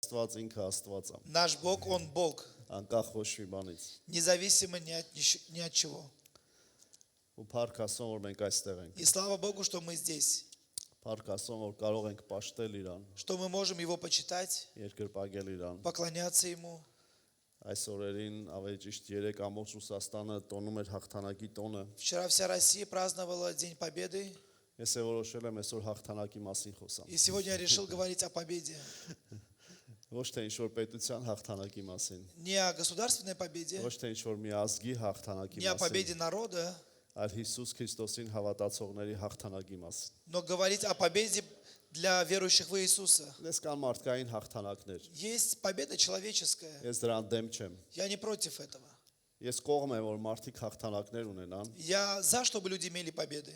Աստված ինքը Աստված է։ Наш Бог, Он Бог, Անկախ ոչ մի бանից։ независимо ни от чего. Ու փառք Աստծուն, որ մենք այստեղ ենք։ И слава Богу, что мы здесь, Փառք Աստծուն, որ կարող ենք պաշտել Իրան, что мы можем Его почитать, երկրպագել Իրան։ поклоняться Ему. Այս օրերին ավելի ճիշտ 3 ամբողջ Ռուսաստանը տոնում էր հաղթանակի տոնը։ Вчера вся Россия праздновала День Победы, Ես որոշել եմ այսօր հաղթանակի մասին խոսամ։ и сегодня я решил говорить о победе. Ոչ թե ինչ-որ պետության հաղթանակի մասին, Не о государственной победе, ոչ թե ինչ-որ մի ազգի հաղթանակի не о մասին, победе народа, այլ Հիսուս Քրիստոսին հավատացողների հաղթանակի մասին։ но говорить о победе для верующих в Иисуса. Դες կան մարդկային հաղթանակներ։ Есть победа человеческая. Ես դրան դեմ չեմ։ Я не против этого. Ես կողմ եմ, որ մարդիկ հաղթանակներ ունենան Я за, чтобы люди имели победы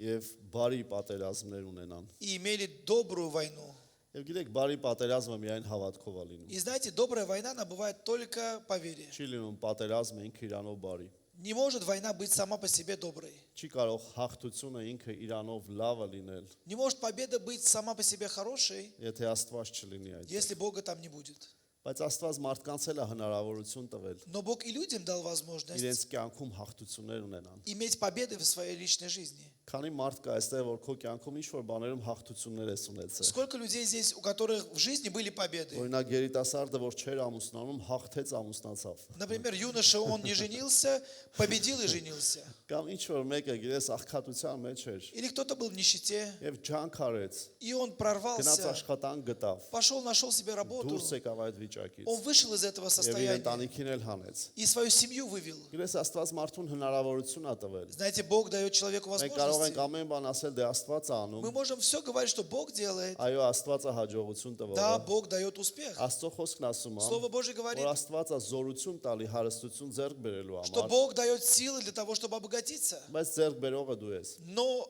եւ բարի պատերազմներ ունենան։ и имели добрую войну. Եվ գիտեք, բարի պատերազմը միայն հավատքով է լինում։ И знаете, добрая война, она бывает только по вере. Չի լինում պատերազմը ինքը իրանով բարի։ Не может война быть сама по себе доброй. Չի կարող հաղթությունը ինքը իրանով լավը լինել, Не может победа быть сама по себе хорошей, եթե Աստված չլինի այդ։ если Бога там не будет. Բայց Աստված մարդկանց էլ է հնարավորություն տվել Но Бог и людям дал возможность իրենց կյանքում հաղթություններ ունենան։ иметь победы в своей личной жизни. Քանի մարդ կա այստեղ, որ քո կյանքում ինչ-որ բաներում հաղթություններ ես ունեցել։ Сколько людей здесь, у которых в жизни были победы? Օրինակ երիտասարդը, որ չէր ամուսնանում, հաղթեց ամուսնացավ։ Например, юноша, он не женился, победил и женился. Կամ ինչ-որ մեկը գիտես աղքատության մեջ էր Или кто-то был в нищете, եւ ջանք արեց, и он գնաց прорвался, աշխատանք գտավ, пошел, нашел себе работу, դուրս եկավ այդ վիճակից он вышел из этого եւ իր состояния ընտանիքին էլ հանեց։ и свою семью вывел. Գիտես Աստված մարդուն հնարավորություն է տվել։ Знаете, Бог дает человеку Մենք կարող ենք возможности. ամեն բան ասել, դե Աստված է անում։ Мы можем все говорить, что Бог делает. Այո, Աստված է հաջողություն Да, տվողը։ Бог дает успех. Աստծո խոսքն ասում է, Слово Божье говорит, որ Աստված է զորություն տալի հարստություն ձեռք բերելու что համար, Бог дает силы для того, чтобы обогатиться. բայց ձեռք բերողը դու ես։ Но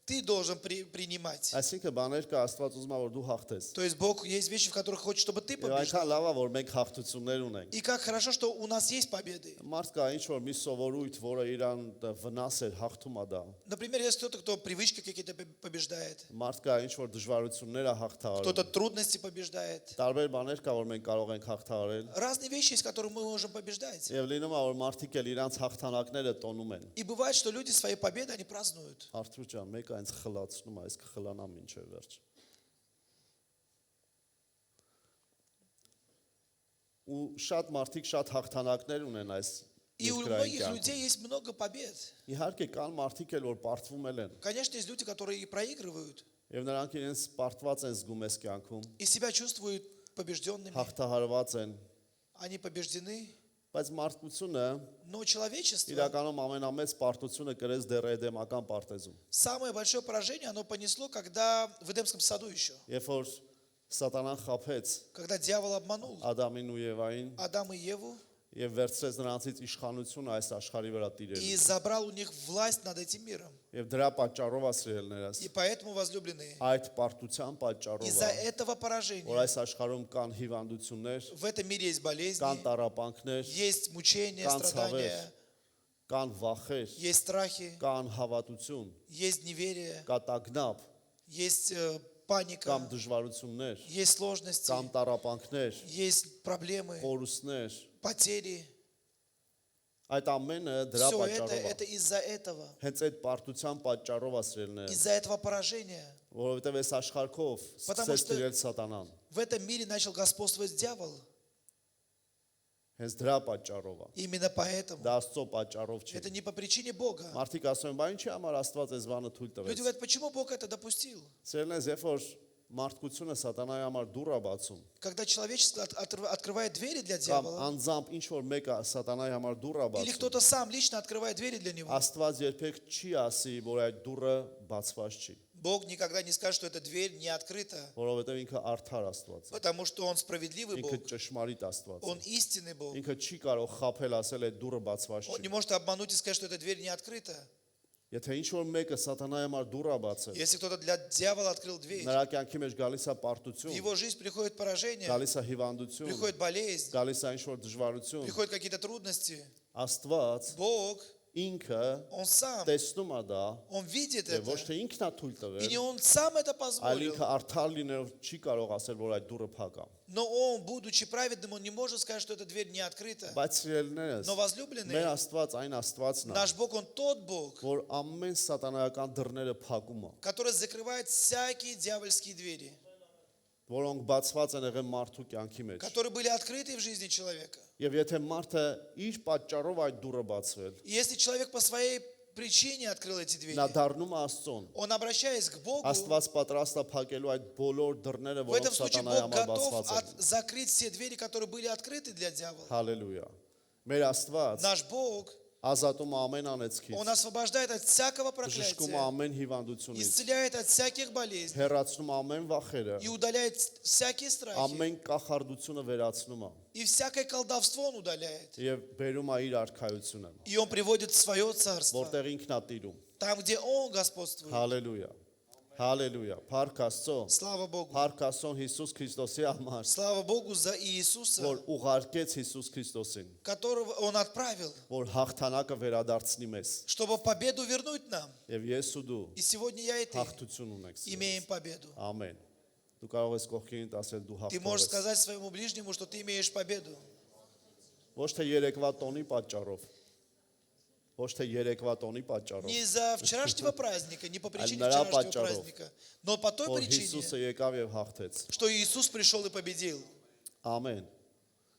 ты должен принимать. Այսինքն բաներ կա Աստված ուզում է որ դու хахտես։ То есть Бог есть вещи, в которых хочет, чтобы ты Եվ побеждал. այնքան լավ է որ մենք հաղթություններ ունենք։ И как хорошо, что у нас есть победы. Մարդ կա ինչ որ մի սովորույթ, որը իրան վնաս էր, հաղթում է դա։ Например, есть кто-то, кто привычки какие-то побеждает. Մարդ կա ինչ որ դժվարություններ է հաղթահարում։ Кто-то трудности побеждает. Տարբեր բաներ կա որ մենք կարող ենք հաղթահարել։ Разные вещи, из которых мы можем побеждать. Եվ լինում է որ մարդիկ էլ իրանց հաղթանակները տոնում են։ И бывает, что люди свои победы, они празднуют. Արթուր ջան, մեկը այնց խլացնում է, այս կխլանամ ինչև վերջ։ Ու շատ մարդիկ շատ հաղթանակներ ունեն այս И у многих людей есть много побед. Իհարկե կան մարդիկ էլ որ պարտվում են։ Конечно, есть люди, которые и проигрывают, Եվ նրանք իրենց պարտված են զգում այս կյանքում, и себя чувствуют побежденными. հաղթահարված են, Они побеждены. բայց մարդկությունը Но человечество, իրականում ամենամեծ պարտությունը կրեց դեռ Էդեմական պարտեզում։ самое большое поражение, оно понесло, когда в Эдемском саду еще, Երբ որ Սատանան խաբեց когда дьявол обманул Ադամին ու Եվային Адама и Еву եւ վերցրեց նրանցից իշխանությունը այս աշխարհի վրա и տիրելու։ забрал у них власть над этим миром. Եվ դրա պատճառով ասրելներս И поэтому, возлюбленные, այդ պարտության պատճառով из-за է, этого որ поражения այս աշխարհում կան հիվանդություններ, в этом мире есть болезни, կան տառապանքներ, есть мучения, կան ցավեր, страдания, կան վախեր, есть страхи, կան հավատություն, есть неверие, կա տագնապ, есть паника, կամ դժվարություններ, есть сложности, կամ տառապանքներ, есть проблемы, կորուստներ, потери. այդ ամենը դրա Все պատճառով это է։ из-за этого, Հենց այդ պարտության պատճառով ասրելները, из-за этого поражения. որովհետև այս աշխարհքով Потому սկսեց что- տիրել Սատանան։ В этом мире начал господствовать дьявол. Հենց դրա պատճառով է։ Именно поэтому. Դա Աստծո պատճառով չի։ Это не по причине Бога. Մարդիկ ասում են, բայց ինչի համար Աստված այս բանը թույլ Люди տվեց։ говорят, почему Бог это допустил? Սերնես, երբ որ մարդկությունը Սատանայի համար դուռ է бացում, Когда человечество открывает двери для կամ дьявола, անձամբ ինչ որ мեկը Սատանայի համար դուռ է или բացում, кто-то сам лично открывает двери для него, Աստված երբեք չի ասի, որ այդ դուռը բացված չի, Бог никогда не скажет, что эта дверь не открыта, որովհետև ինքը արդար Աստված է։ потому что Он справедливый Бог, Ինքը ճշմարիտ Աստված է։ Он истинный Бог. Ինքը չի կարող խաբել ասել այդ դուռը բացված Он не չի։ может обмануть и сказать, что эта дверь не открыта. Եթե ինչ որ մեկը Սատանայի համար դուռ է բացել, Если кто-то для дьявола открыл дверь, նրա կյանքի մեջ գալիս է в պարտություն, его жизнь приходит поражение, գալիս է հիվանդություն, приходит болезнь, գալիս է ինչ որ դժվարություն, приходят какие-то трудности. Աստված Бог ինքը Он сам, տեսնում է դա он видит եւ ոչ это. թե ինքն է թույլ И տվել, не он сам это այլ позволил. ինքը արդար լինելով չի կարող ասել, որ այդ դուռը փակ է։ Но он, будучи праведным, он не может сказать, что эта дверь не открыта. Բայց սիրելիներս, Но մեր возлюбленные, Աստված այն Աստվածն է, наш Бог, он тот Бог, որ ամեն սատանայական դռները փակում է, который закрывает всякие дьявольские двери, որոնք բացված են եղել մարդու կյանքի մեջ։ которые были открыты в жизни человека. Եվ եթե մարդը իր պատճառով այդ դուռը բացվել, И если человек по своей причине открыл эти двери, նա դառնում է Աստծուն։ он, обращаясь к Богу, Աստված պատրաստ է փակելու այդ բոլոր դռները, в этом որոնք случае սատանայի Бог համար готов բացված են։ закрыть все двери, которые были открыты для дьявола. Հալելույա։ Մեր Աստված Наш Бог, ազատում է ամեն անեցքից, он освобождает от всякого բժշկում է проклятия, ամեն հիվանդությունից, исцеляет от всяких болезней հեռացնում է ամեն վախերը, и удаляет всякие страхи. ամեն կախարդությունը վերացնում է И всякое колдовство он удаляет. եւ բերում է իր արքայությունը, И он приводит в свое царство, որտեղ ինքն է տիրում։ там, где он господствует. Հալելույա։ Հալելույա։ Փառք Աստծո։ Слава Богу. Փառք Աստծո Հիսուս Քրիստոսի համար, Слава Богу за Иисуса, որ ուղարկեց Հիսուս Քրիստոսին, которого он отправил, որ հաղթանակը վերադարձնի մեզ։ чтобы победу вернуть нам. Եվ ես ու դու И сегодня я и ты հաղթություն ունենք։ имеем победу. Ամեն։ Դու կարող ես կողքին ասել դու Ты можешь հաղթող ես։ сказать своему ближнему, что ты имеешь победу. Ոչ թե երեկվա տոնի պատճառով։ Ոչ թե երեկվա տոնի պատճառով, Не из-за вчерашнего праздника, не по причине Аль-Нара вчерашнего Пачаров. праздника, но по той որ причине, Հիսուսը եկավ եւ հաղթեց։ что Иисус пришел и победил. Ամեն։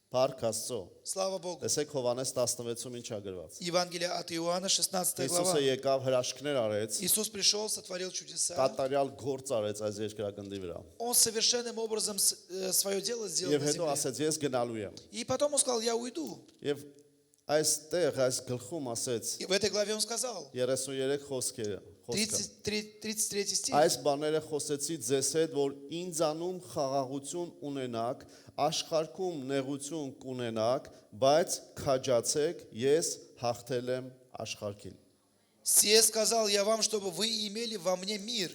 Փառք Աստծո։ Слава Богу. Տեսեք Հովանես 16-ում ինչա գրված։ Евангелие от Иоанна, 16 Հիսուսը глава. եկավ հրաշքներ արեց, Иисус пришел, сотворил чудеса. կատարյալ գործ արեց այս երկրագնդի вրա։ Он совершенным образом свое дело сделал Եվ на հետո земле. ասեց ես գնալու եմ։ И потом он сказал, я уйду. Եվ այստեղ այս գլխում ասեց И в этой главе он сказал, 33 խոսքերը, խոսքը։ 33 стих. Այս բաները խոսեցի ձեզ հետ, որ ինձանում խաղաղություն ունենաք, աշխարհքում նեղություն կունենաք, բայց քաջացեք, ես հաղթել եմ աշխարհին։ Сие сказал я вам, чтобы вы имели во мне мир.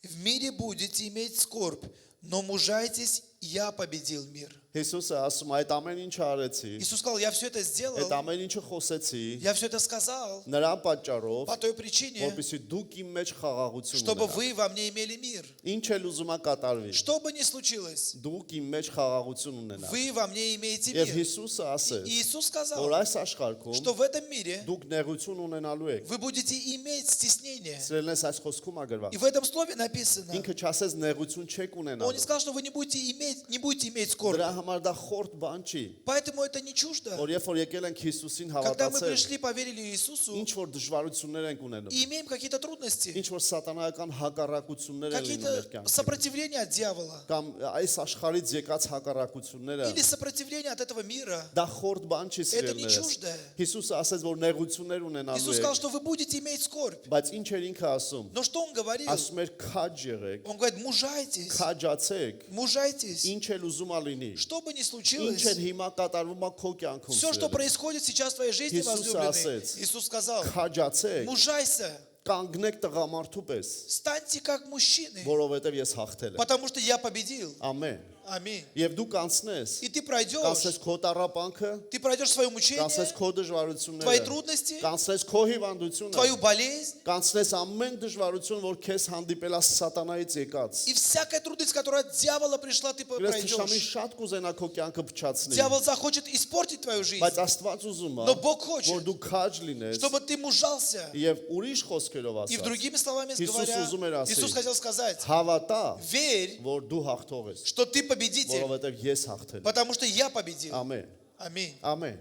В мире будете иметь скорбь, но мужайтесь, я победил мир. Հիսուսը ասում է, այդ ամեն ինչը արեցի, Иисус сказал, я все это сделал, այդ ամեն ինչը խոսեցի, я все это сказал նրա պատճառով, по той причине, որպեսզի դուք իմ մեջ խաղաղություն чтобы ունենաք։ вы во мне имели мир. Ինչ էլ ուզում է կատարվի, Что бы ни случилось, դուք իմ մեջ խաղաղություն ունենաք։ вы во мне имеете Եվ мир. Հիսուսը ասեց, И Иисус որ сказал, այս աշխարհքում что в этом мире դուք նեղություն ունենալու եք։ вы будете иметь стеснение. Սիրելիներս, այս խոսքում է գրված։ И в этом слове написано, Ինքը չասեց նեղություն չեք он не ունենալու։ сказал, что вы не будете иметь скорбь. Դրա համար դա խորտ բան չի, Поэтому это не чуждо. որ երբ որ եկել ենք Հիսուսին Когда мы հավատացել, пришли, поверили Иисусу ինչ որ դժվարություններ ենք ունենում, и имеем какие-то трудности, ինչ որ սատանայական հակառակություններ են լինում մեր какие-то կյանքում, сопротивления от дьявола կամ այս աշխարհից եկած հակառակությունները, или сопротивление от этого мира, դա խորտ բան չի это не սիրելիներս։ чуждо. Հիսուսը ասեց, որ նեղություններ ունենալու Иисус сказал, եք, что вы будете иметь скорбь. բայց ինչ էր ինքը ասում։ Но что он говорил? Ասում էր քաջ եղեք, Он говорит, мужайтесь, քաջացեք, мужайтесь. ինչ էլ ուզում ա լինի, Что бы ни ինչ случилось, էլ հիմա կատարվում ա քո կյանքում, все, что սիրելի։ происходит сейчас в твоей жизни, Иисус возлюбленный, ասեց, Иисус сказал, քաջացեք, мужайся, կանգնեք տղամարդու պես, станьте как мужчины, որովհետև ես հաղթել եմ։ потому что я победил. Ամեն։ Аминь. Եվ դու կանցնես, И ты пройдешь, կանցես քո տառապանքը, ты пройдешь свое мучение, կանցես քո твои դժվարությունները, трудности, կանցես քո հիվանդությունը, твою болезнь կանցնես ամեն դժվարություն, որ քեզ հանդիպել է սատանայից եկած։ и всякая трудность, которая от дьявола пришла, ты Ես թշամին пройдешь. շատ կուզենա քո կյանքը փչացնի, Дьявол захочет испортить твою жизнь, բայց Աստված ուզում է, но Бог որ хочет, դու քաջ լինես, чтобы ты мужался. եւ ուրիշ խոսքերով И ասած, другими словами Иисус говоря, ուզում էր ասել, Иисус хотел сказать, հավատա, верь, որ դու հաղթող ես, что ты победитель, որովհետև ես հաղթել եմ։ потому что я победил. Ամեն։ Аминь. Ամեն։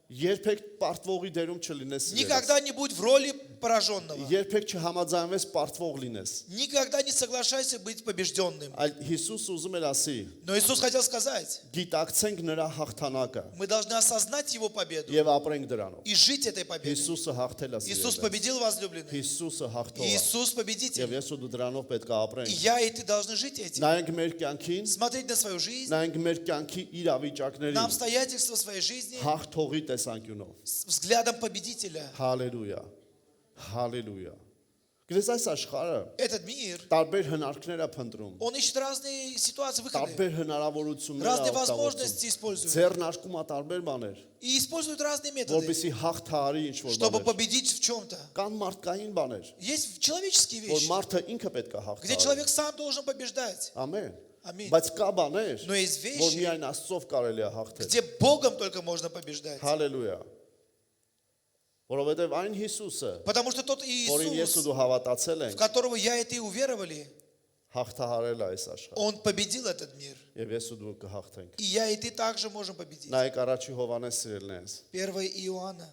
Երբեք պարտվողի դերում չլինես։ սիրելիս։ Никогда не будь в роли пораженного. Երբեք չհամաձայնվես պարտվող լինես։ Никогда не соглашайся быть побежденным. Այլ Հիսուս ուզում էր ասի. Но Иисус хотел сказать, Գիտակցենք նրա հաղթանակը мы должны осознать Его победу եւ ապրենք դրանով։ и жить этой победой. Հիսուսը հաղթել է Иисус սիրելիս։ победил, возлюбленный. Հիսուսը հաղթող է։ Иисус победитель. Եվ ես ու դու դրանով պետք է И ապրենք։ я, и ты должны жить этим. Նայենք մեր կյանքին, Смотреть на свою жизнь, նայենք մեր կյանքի на իրավիճակներին обстоятельства своей жизни հաղթողի տեսանկյունով։ с взглядом победителя. Հալելույա։ Հալելույա։ Գիտես այս աշխարհը Этот мир, տարբեր հնարքներ է փնտրում, он ищет разные ситуации, выходы, տարբեր հնարավորություններ разные է возможности օգտագործում, использует. ձեռնարկում է տարբեր բաներ, И используют разные методы, որպեսզի հաղթահարի ինչ-որ чтобы բաներ։ победить в чем-то. Կան մարդկային բաներ, Есть человеческие որ вещи, մարդը ինքը պետք է где հաղթահարի։ человек сам должен побеждать. Ամեն։ Ամին։ Բայց կա բաներ, Но есть որ вещи, միայն Աստծով կարելի է հաղթել։ где Богом только можно побеждать. Հալելույա։ Որովհետև այն Հիսուսը, Потому что тот որին ես ու Иисус, դու հավատացել в ենք, которого я и ты уверовали, հաղթահարել է այս աշխարհը։ он победил этот мир. Եվ ես ու դու կհաղթենք։ И я и ты также можем победить. Նայեք առաջի Հովանես սիրելնես։ 1 Иоанна.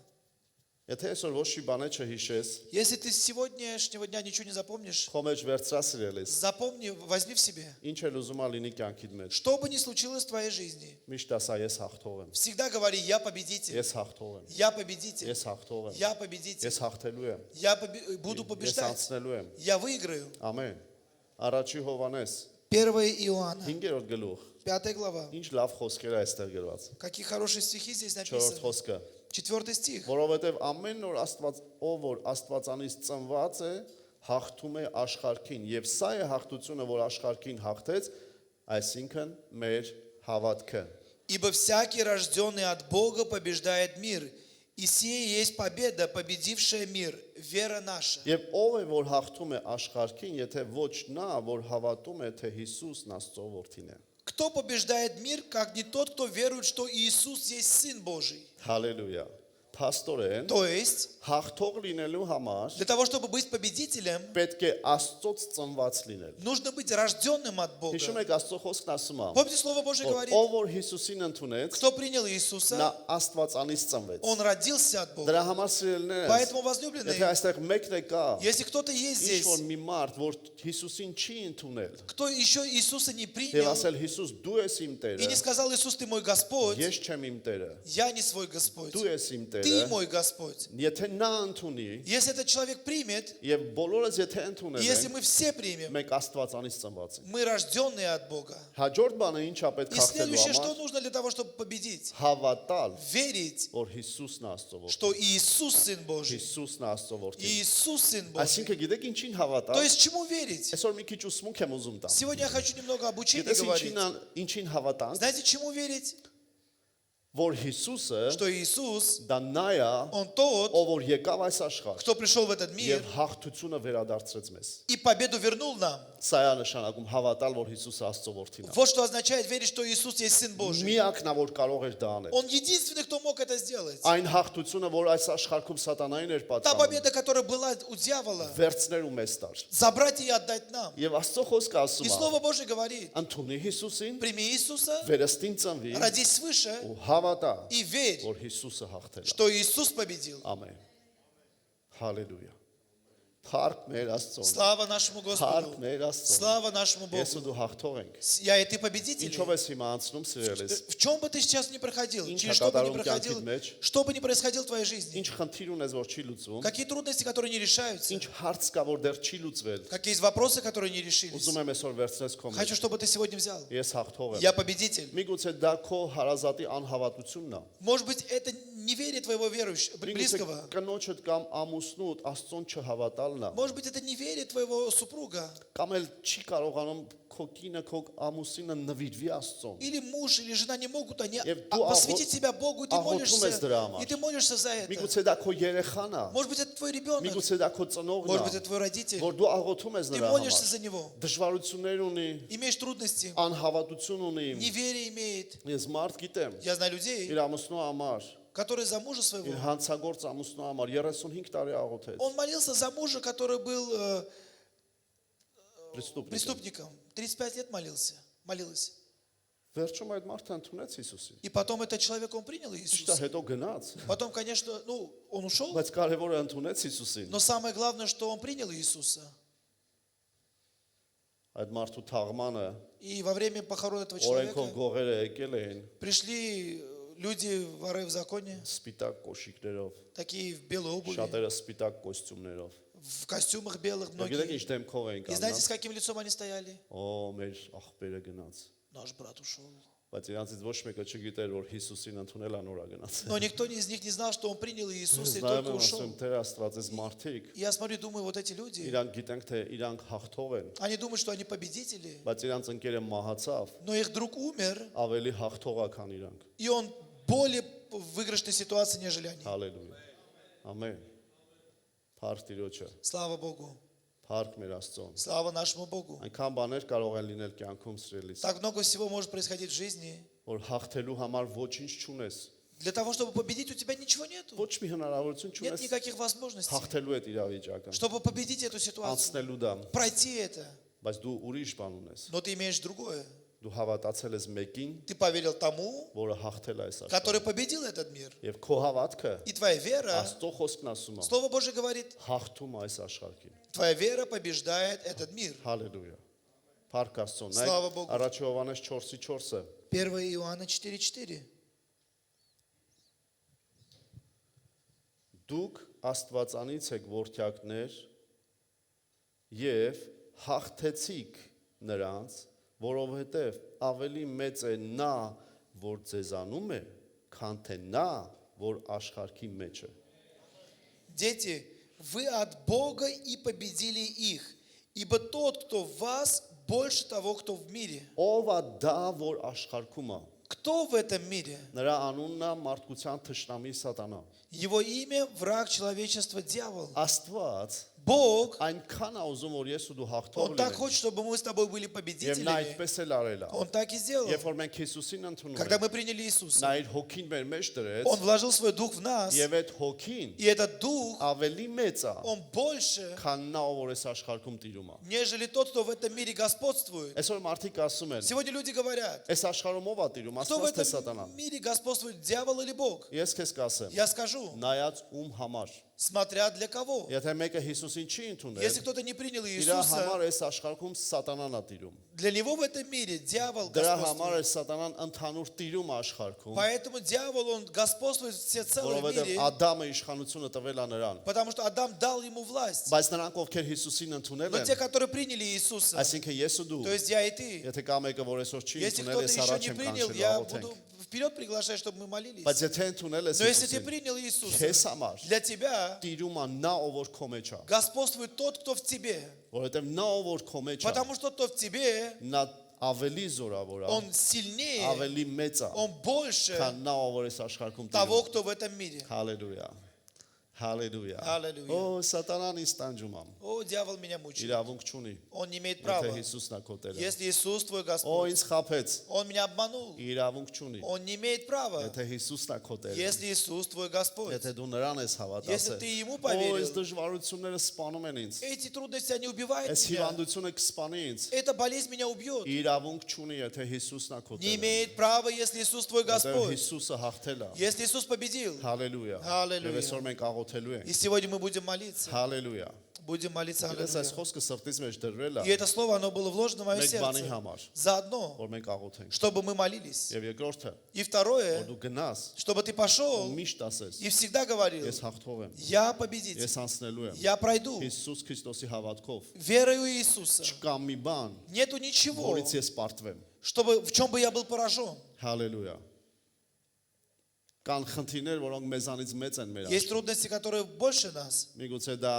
Եթե այսօր ոչ մի բան չհիշես, Если ты с сегодняшнего дня ничего не запомнишь, քո մեջ վերցրա սիրելիս, запомни, возьми в себе. ինչ էլ ուզում ա լինի կյանքիդ մեջ։ Что бы ни случилось в твоей жизни, Միշտ ասա ես հաղթող եմ։ всегда говори, я победитель, Ես հաղթող եմ։ я победитель, Ես հաղթող եմ։ я победитель, Ես հաղթելու եմ։ я буду Ես побеждать, անցնելու եմ։ я выиграю. Ամեն։ Առաջի Հովանես 1 Иоанна, 5-րդ գլուխ։ 5 глава. Ինչ լավ խոսքեր է այստեղ գրված։ Какие хорошие стихи здесь 4-րդ написаны. խոսքը։ 4 стих. Որովհետև ամեն օր Աստված ով որ Աստվածանից ծնված է, հաղթում է աշխարհքին, եւ սա է հաղթությունը, որ աշխարհքին հաղթեց, այսինքն մեր հավատքը։ Ибо всякий, рожденный от Бога, побеждает мир. И сие есть победа, победившая мир, вера наша. Եվ ով է որ հաղթում է աշխարհքին, եթե ոչ նա, որ հավատում է, թե Հիսուսն Աստծո որդին է։ Кто побеждает мир, как не тот, кто верует, что Иисус есть Сын Божий? Հալելույա։ Փաստորեն То есть, հաղթող լինելու համար для того, чтобы быть победителем, պետք է Աստծոց ծնված լինել։ нужно быть рожденным от Бога. Հիշում եք Աստծո խոսքն ասում է, Помните, Слово Божье որ говорит, ով որ Հիսուսին ընդունեց, кто принял նա Иисуса, Աստվածանից ծնվեց։ он родился от Бога. Դրա համար սիրելիներս, Поэтому, եթե возлюбленные, այստեղ մեկն է կա, если кто-то есть ինչ որ здесь, մի մարդ, որ Հիսուսին չի ընդունել, кто еще Иисуса не եւ принял ասել Հիսուս դու ես իմ и Տերը, не сказал, Иисус, ты мой Господь, ես չեմ իմ Տերը, я не свой Господь, դու ես իմ ты Տերը, мой Господь. եթե նա ընդունի Если этот человек примет, եւ բոլորս եթե и ընդունել если են, мы все примем, մենք Աստվածանից ծնված ենք։ мы рожденные от Бога. Հաջորդ բանը ինչա պետք И հաղթելու следующее, что համար, нужно для того, чтобы победить? հավատալ, Верить, որ Հիսուսն է Աստծո որդին։ что Иисус Сын Божий. Հիսուսն է Աստծո որդին։ Иисус Сын Божий. Այսինքն գիտեք ինչին То հավատալ։ есть чему верить? Այսօր մի քիչ ուսմունք եմ ուզում տամ։ Сегодня я хочу немного обучения Գիտես говорить. ինչին հավատանք, Знаете, чему верить? որ Հիսուսը Что Иисус, դա նա է, Он тот, ով որ եկավ այս աշխարհ кто пришел в этот мир եւ հաղթությունը վերադարձրեց մեզ։ и победу вернул нам. Սա է նշանակում հավատալ, որ Հիսուսը Աստծո որդին է։ Вот что означает верить, что Иисус есть Сын Божий. Միակն է, որ կարող էր դա անել։ Он единственный, кто мог это сделать. Այն հաղթությունը, որ այս աշխարհում սատանային էր Та պատկանում, победа, которая была у дьявола, վերցներ ու մեզ տար։ забрать и отдать нам. Եվ Աստծո խոսքը И ասում է. Слово Божье говорит, Ընդունի Հիսուսին, прими Иисуса, վերստին ծնվի родись свыше ու հավատա, и верь, որ Հիսուսը հաղթել է։ что Иисус победил. Ամեն։ Հալելույա։ Փառք մեր Աստծուն։ Слава нашему Փառք Господу. մեր Աստծուն։ Слава нашему Ես ու Богу. դու հաղթող ենք։ Я и ты победители. Ինչով ես հիմա անցնում սիրելիս։ В чем бы ты сейчас ни проходил, Ինչ через что бы ни հակատարում проходил, կյանքիդ մեջ, что бы ни происходило в твоей жизни, Ինչ խնդիր ունես, որ չի լուծվում։ какие трудности, которые не решаются, Ինչ հարց կա, որ դեռ չի լուծվել։ какие есть вопросы, которые не решились. Ուզում եմ այսօր վերցնես քո մեջ։ Хочу, чтобы ты сегодня взял. Ես հաղթող եմ։ Я победитель. Միգուցե դա քո հարազատի անհավատությունն է։ Может быть, это неверие твоего верующего, Միգուցե близкого. կնոջդ կամ ամուսնուդ Աստծուն չհավատալն է։ Может быть, это неверие твоего супруга. Կամ էլ չի կարողանում քո կինը, քո ամուսինը նվիրվի Աստծուն։ Или муж, или жена не могут они Եվ դու посвятить себя Богу, и ты աղոթում ես դրա молишься. համար։ И ты молишься за это. Միգուցե դա քո երեխան է։ Может быть, это твой ребенок. Միգուցե դա քո ծնողն Может быть, է, это твой родитель. որ դու աղոթում ես Ты նրա молишься համար։ за него. Դժվարություններ ունի, Имеешь трудности. անհավատություն ունի։ Неверие имеет. Ես մարդ գիտեմ, Я знаю людей, իր ամուսնու համար, которые за мужа իր своего. հանցագործ ամուսնու համար 35 տարի աղոթեց։ Он молился за мужа, который был Преступник։ преступником. 35 лет молилась. Վերջում այդ մարդը ընդունեց Հիսուսին։ И потом этот человек, он принял Ճիշտ է, Иисуса. հետո գնաց, Потом, конечно, он ушел, բայց կարևորը ընդունեց Հիսուսին։ но самое главное, что он принял Иисуса. Այդ մարդու թաղմանը И во время похорон этого օրենքով человека գողերը եկել էին пришли люди, воры в законе, սպիտակ կոշիկներով, такие в белой обуви, շատերը սպիտակ կոստյումներով։ в костюмах белых Եվ գիտեք многие. ինչ դեմքով էին И знаете, կանգնած։ с каким лицом они стояли? Օ, մեր աղբերը գնաց։ Наш брат ушел. բայց իրանցից ոչ մեկը չգիտեր, որ Հիսուսին ընդունել անորա գնաց։ Но никто из них не знал, что он принял Иисуса и Նայում только եմ, ушел. ասում, Տեր Աստված, այս մարդիկ, Я смотрю, думаю, вот эти люди, իրանք գիտենք, թե իրանք հաղթող են, они думают, что они победители, բայց իրանց ընկերը մահացավ, но их друг умер, ավելի հաղթող է, քան իրանք։ и он более в выигрышной ситуации, нежели они. Հալելույա։ Ամեն։ Փառք Տիրոջը, Слава Богу. փառք մեր Աստծուն։ Слава нашему Богу. Այնքան բաներ կարող են լինել կյանքում սիրելիս, Так много всего может происходить в жизни. որ հաղթելու համար ոչինչ չունես, Для того, чтобы победить, у тебя ничего нету. ոչ մի հնարավորություն Нет չունես никаких возможностей, հաղթելու այդ իրավիճակը, чтобы победить эту ситуацию, անցնելու դա, пройти это. բայց դու ուրիշ բան ունես։ Но ты имеешь другое. Դու հավատացել ես մեկին, Ты поверил тому, որը հաղթել է այս который աշխարհը։ победил этот мир. Եվ քո հավատքը И твоя вера, Աստծո խոսքն ասում է, Слово Божье говорит, հաղթում է այս աշխարհին։ твоя вера побеждает этот мир. Հալելույա։ Փառք Աստծուն։ Слава Богу. Առաջ Հովհաննես 4:4-ը 1 Иоанна 4:4. Դուք Աստվածանից եք որդյակներ եւ հաղթեցիք նրանց, որովհետեւ ավելի մեծ է նա, որ ձեզանում է, քան թե նա, որ աշխարհի մեջ է։ Дети, вы от Бога и победили их, ибо тот, кто в вас, больше того, кто в мире. Ով է դա, որ աշխարհում է։ Кто в этом мире? Նրա անունն է մարդկության թշնամի սատանա։ Его имя враг человечества дьявол. Աստված Бог, այնքան է ուզում, որ ես ու դու հաղթող Он так լինենք։ хочет, чтобы мы с тобой были Եվ նա победителями. այդպես էլ արել է։ Он так и сделал. Երբ որ մենք Հիսուսին ընդունում Когда ենք, мы приняли Иисуса, նա իր հոգին մեր մեջ դրեց, Он вложил свой дух в нас, եւ այդ հոգին и этот дух, ավելի մեծ է, он больше, քան նա, որ այս աշխարհում տիրում է։ нежели тот, кто в этом мире господствует. Այսօր մարդիկ ասում են, Сегодня люди говорят, այս աշխարհում ով է տիրում, кто в Աստված թե սատանան։ этом мире господствует, дьявол или Бог? Ես քեզ կասեմ, Я скажу, նայած ում համար։ смотря для кого. Եթե մեկը Հիսուսին չի ընդունել, Если кто-то не принял իր Иисуса, համար այս աշխարհում սատանան է տիրում։ для него в этом мире дьявол Դրա համար господствует. է սատանան ընդհանուր տիրում է աշխարհում, Поэтому дьявол, он господствует всецело в որովհետեւ мире, Ադամը իշխանությունը տվել է նրան։ потому что Адам дал ему власть. Բայց նրանք ովքեր Հիսուսին ընդունել Но те, են, которые приняли Иисуса, այսինքն ես ու դու, то есть я и ты, եթե կա մեկը, որ այսօր չի если ընդունել, кто-то ես еще առաջ не եմ принял, կանչելու я աղոթենք։ буду вперед приглашать, чтобы мы молились. Բայց եթե ընդունել ես Но если ты Հիսուսին, принял Иисуса, քեզ համար для тебя տիրում է նա, ով որ քո մեջ է, господствует тот, кто в тебе. որովհետեւ նա, ով որ քո մեջ է, Потому что тот в тебе, նա ավելի զորավոր է, он սильнее, ավելի մեծ է, он больше քան նա, ով որ այս աշխարհում того, տիրում։ кто в этом мире. Հալելույա։ Հալելույա։ Հալելույա։ Օ, սատանան ինձ տանջում է։ О, дьявол меня мучает. Իրավունք չունի, Он не имеет եթե права. Հիսուսն է քո Տերը։ Если Иисус твой Օ, Господь, ինձ խափեց, Он меня обманул. իրավունք չունի, Он не имеет права. եթե Հիսուսն է քո Տերը։ Если Иисус твой Господь. Եթե դու նրան ես Если հավատացել, ты Ему օ, поверил, այս դժվարությունները սպանում են ինձ։ эти трудности, они убивают Այս меня. հիվանդությունը կսպանի ինձ։ Эта болезнь меня убьет. Իրավունք չունի, եթե Հիսուսն է քո Не Տերը։ имеет права, если Иисус твой Որտեղ Господь. Հիսուսը հաղթել է։ Если Иисус победил. Հալելույա։ Հալելույա։ Եվ այսօր մենք աղոթելու ենք։ И сегодня мы будем молиться. Հալելույա։ Будем молиться. Ես այս Аллилуйя. խոսքը սրտից մեջ դրվել И է, это слово, оно было вложено в мое մեկ բանի сердце. համար, Заодно, որ մենք աղոթենք։ чтобы мы молились. Եվ երկրորդը, И որ второе, դու գնաս, чтобы ты пошел միշտ ասես, и всегда говорил, ես հաղթող եմ, я победитель, ես անցնելու եմ։ я пройду. Հիսուս Քրիստոսի հավատքով Верою Иисуса. չկա մի բան, Нету ничего, որից ես պարտվեմ։ чтобы, в чем бы я был поражен. Հալելույա։ Կան խնդիրներ, որոնք մեզանից մեծ են մեր Есть աշխարհում։ трудности, которые больше нас. Միգուցե դա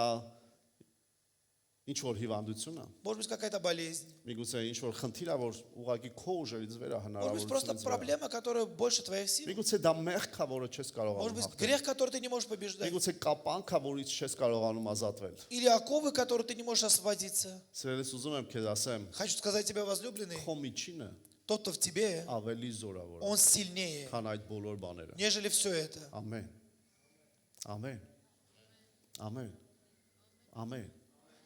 ինչ որ հիվանդություն է, Может быть, какая-то болезнь. միգուցե ինչ որ խնդիր է, որ ուղղակի քո ուժերից վեր է Может быть, просто հնարավորությունից վեր։ проблема, которая больше твоих сил. Միգուցե դա մեղք է, որը չես Может կարողանում быть, հաղթել։ грех, который ты не можешь побеждать. Միգուցե կապանք է, որից չես կարողանում ազատվել։ Или оковы, которые ты не можешь освободиться. Սիրելիս ուզում եմ քեզ ասեմ, Хочу сказать тебе, возлюбленный, քո միջինը тот, кто в тебе, ավելի զորավոր է, он сильнее, քան այդ բոլոր բաները։ нежели все это. Ամեն։ Ամեն։ Ամեն։ Ամեն։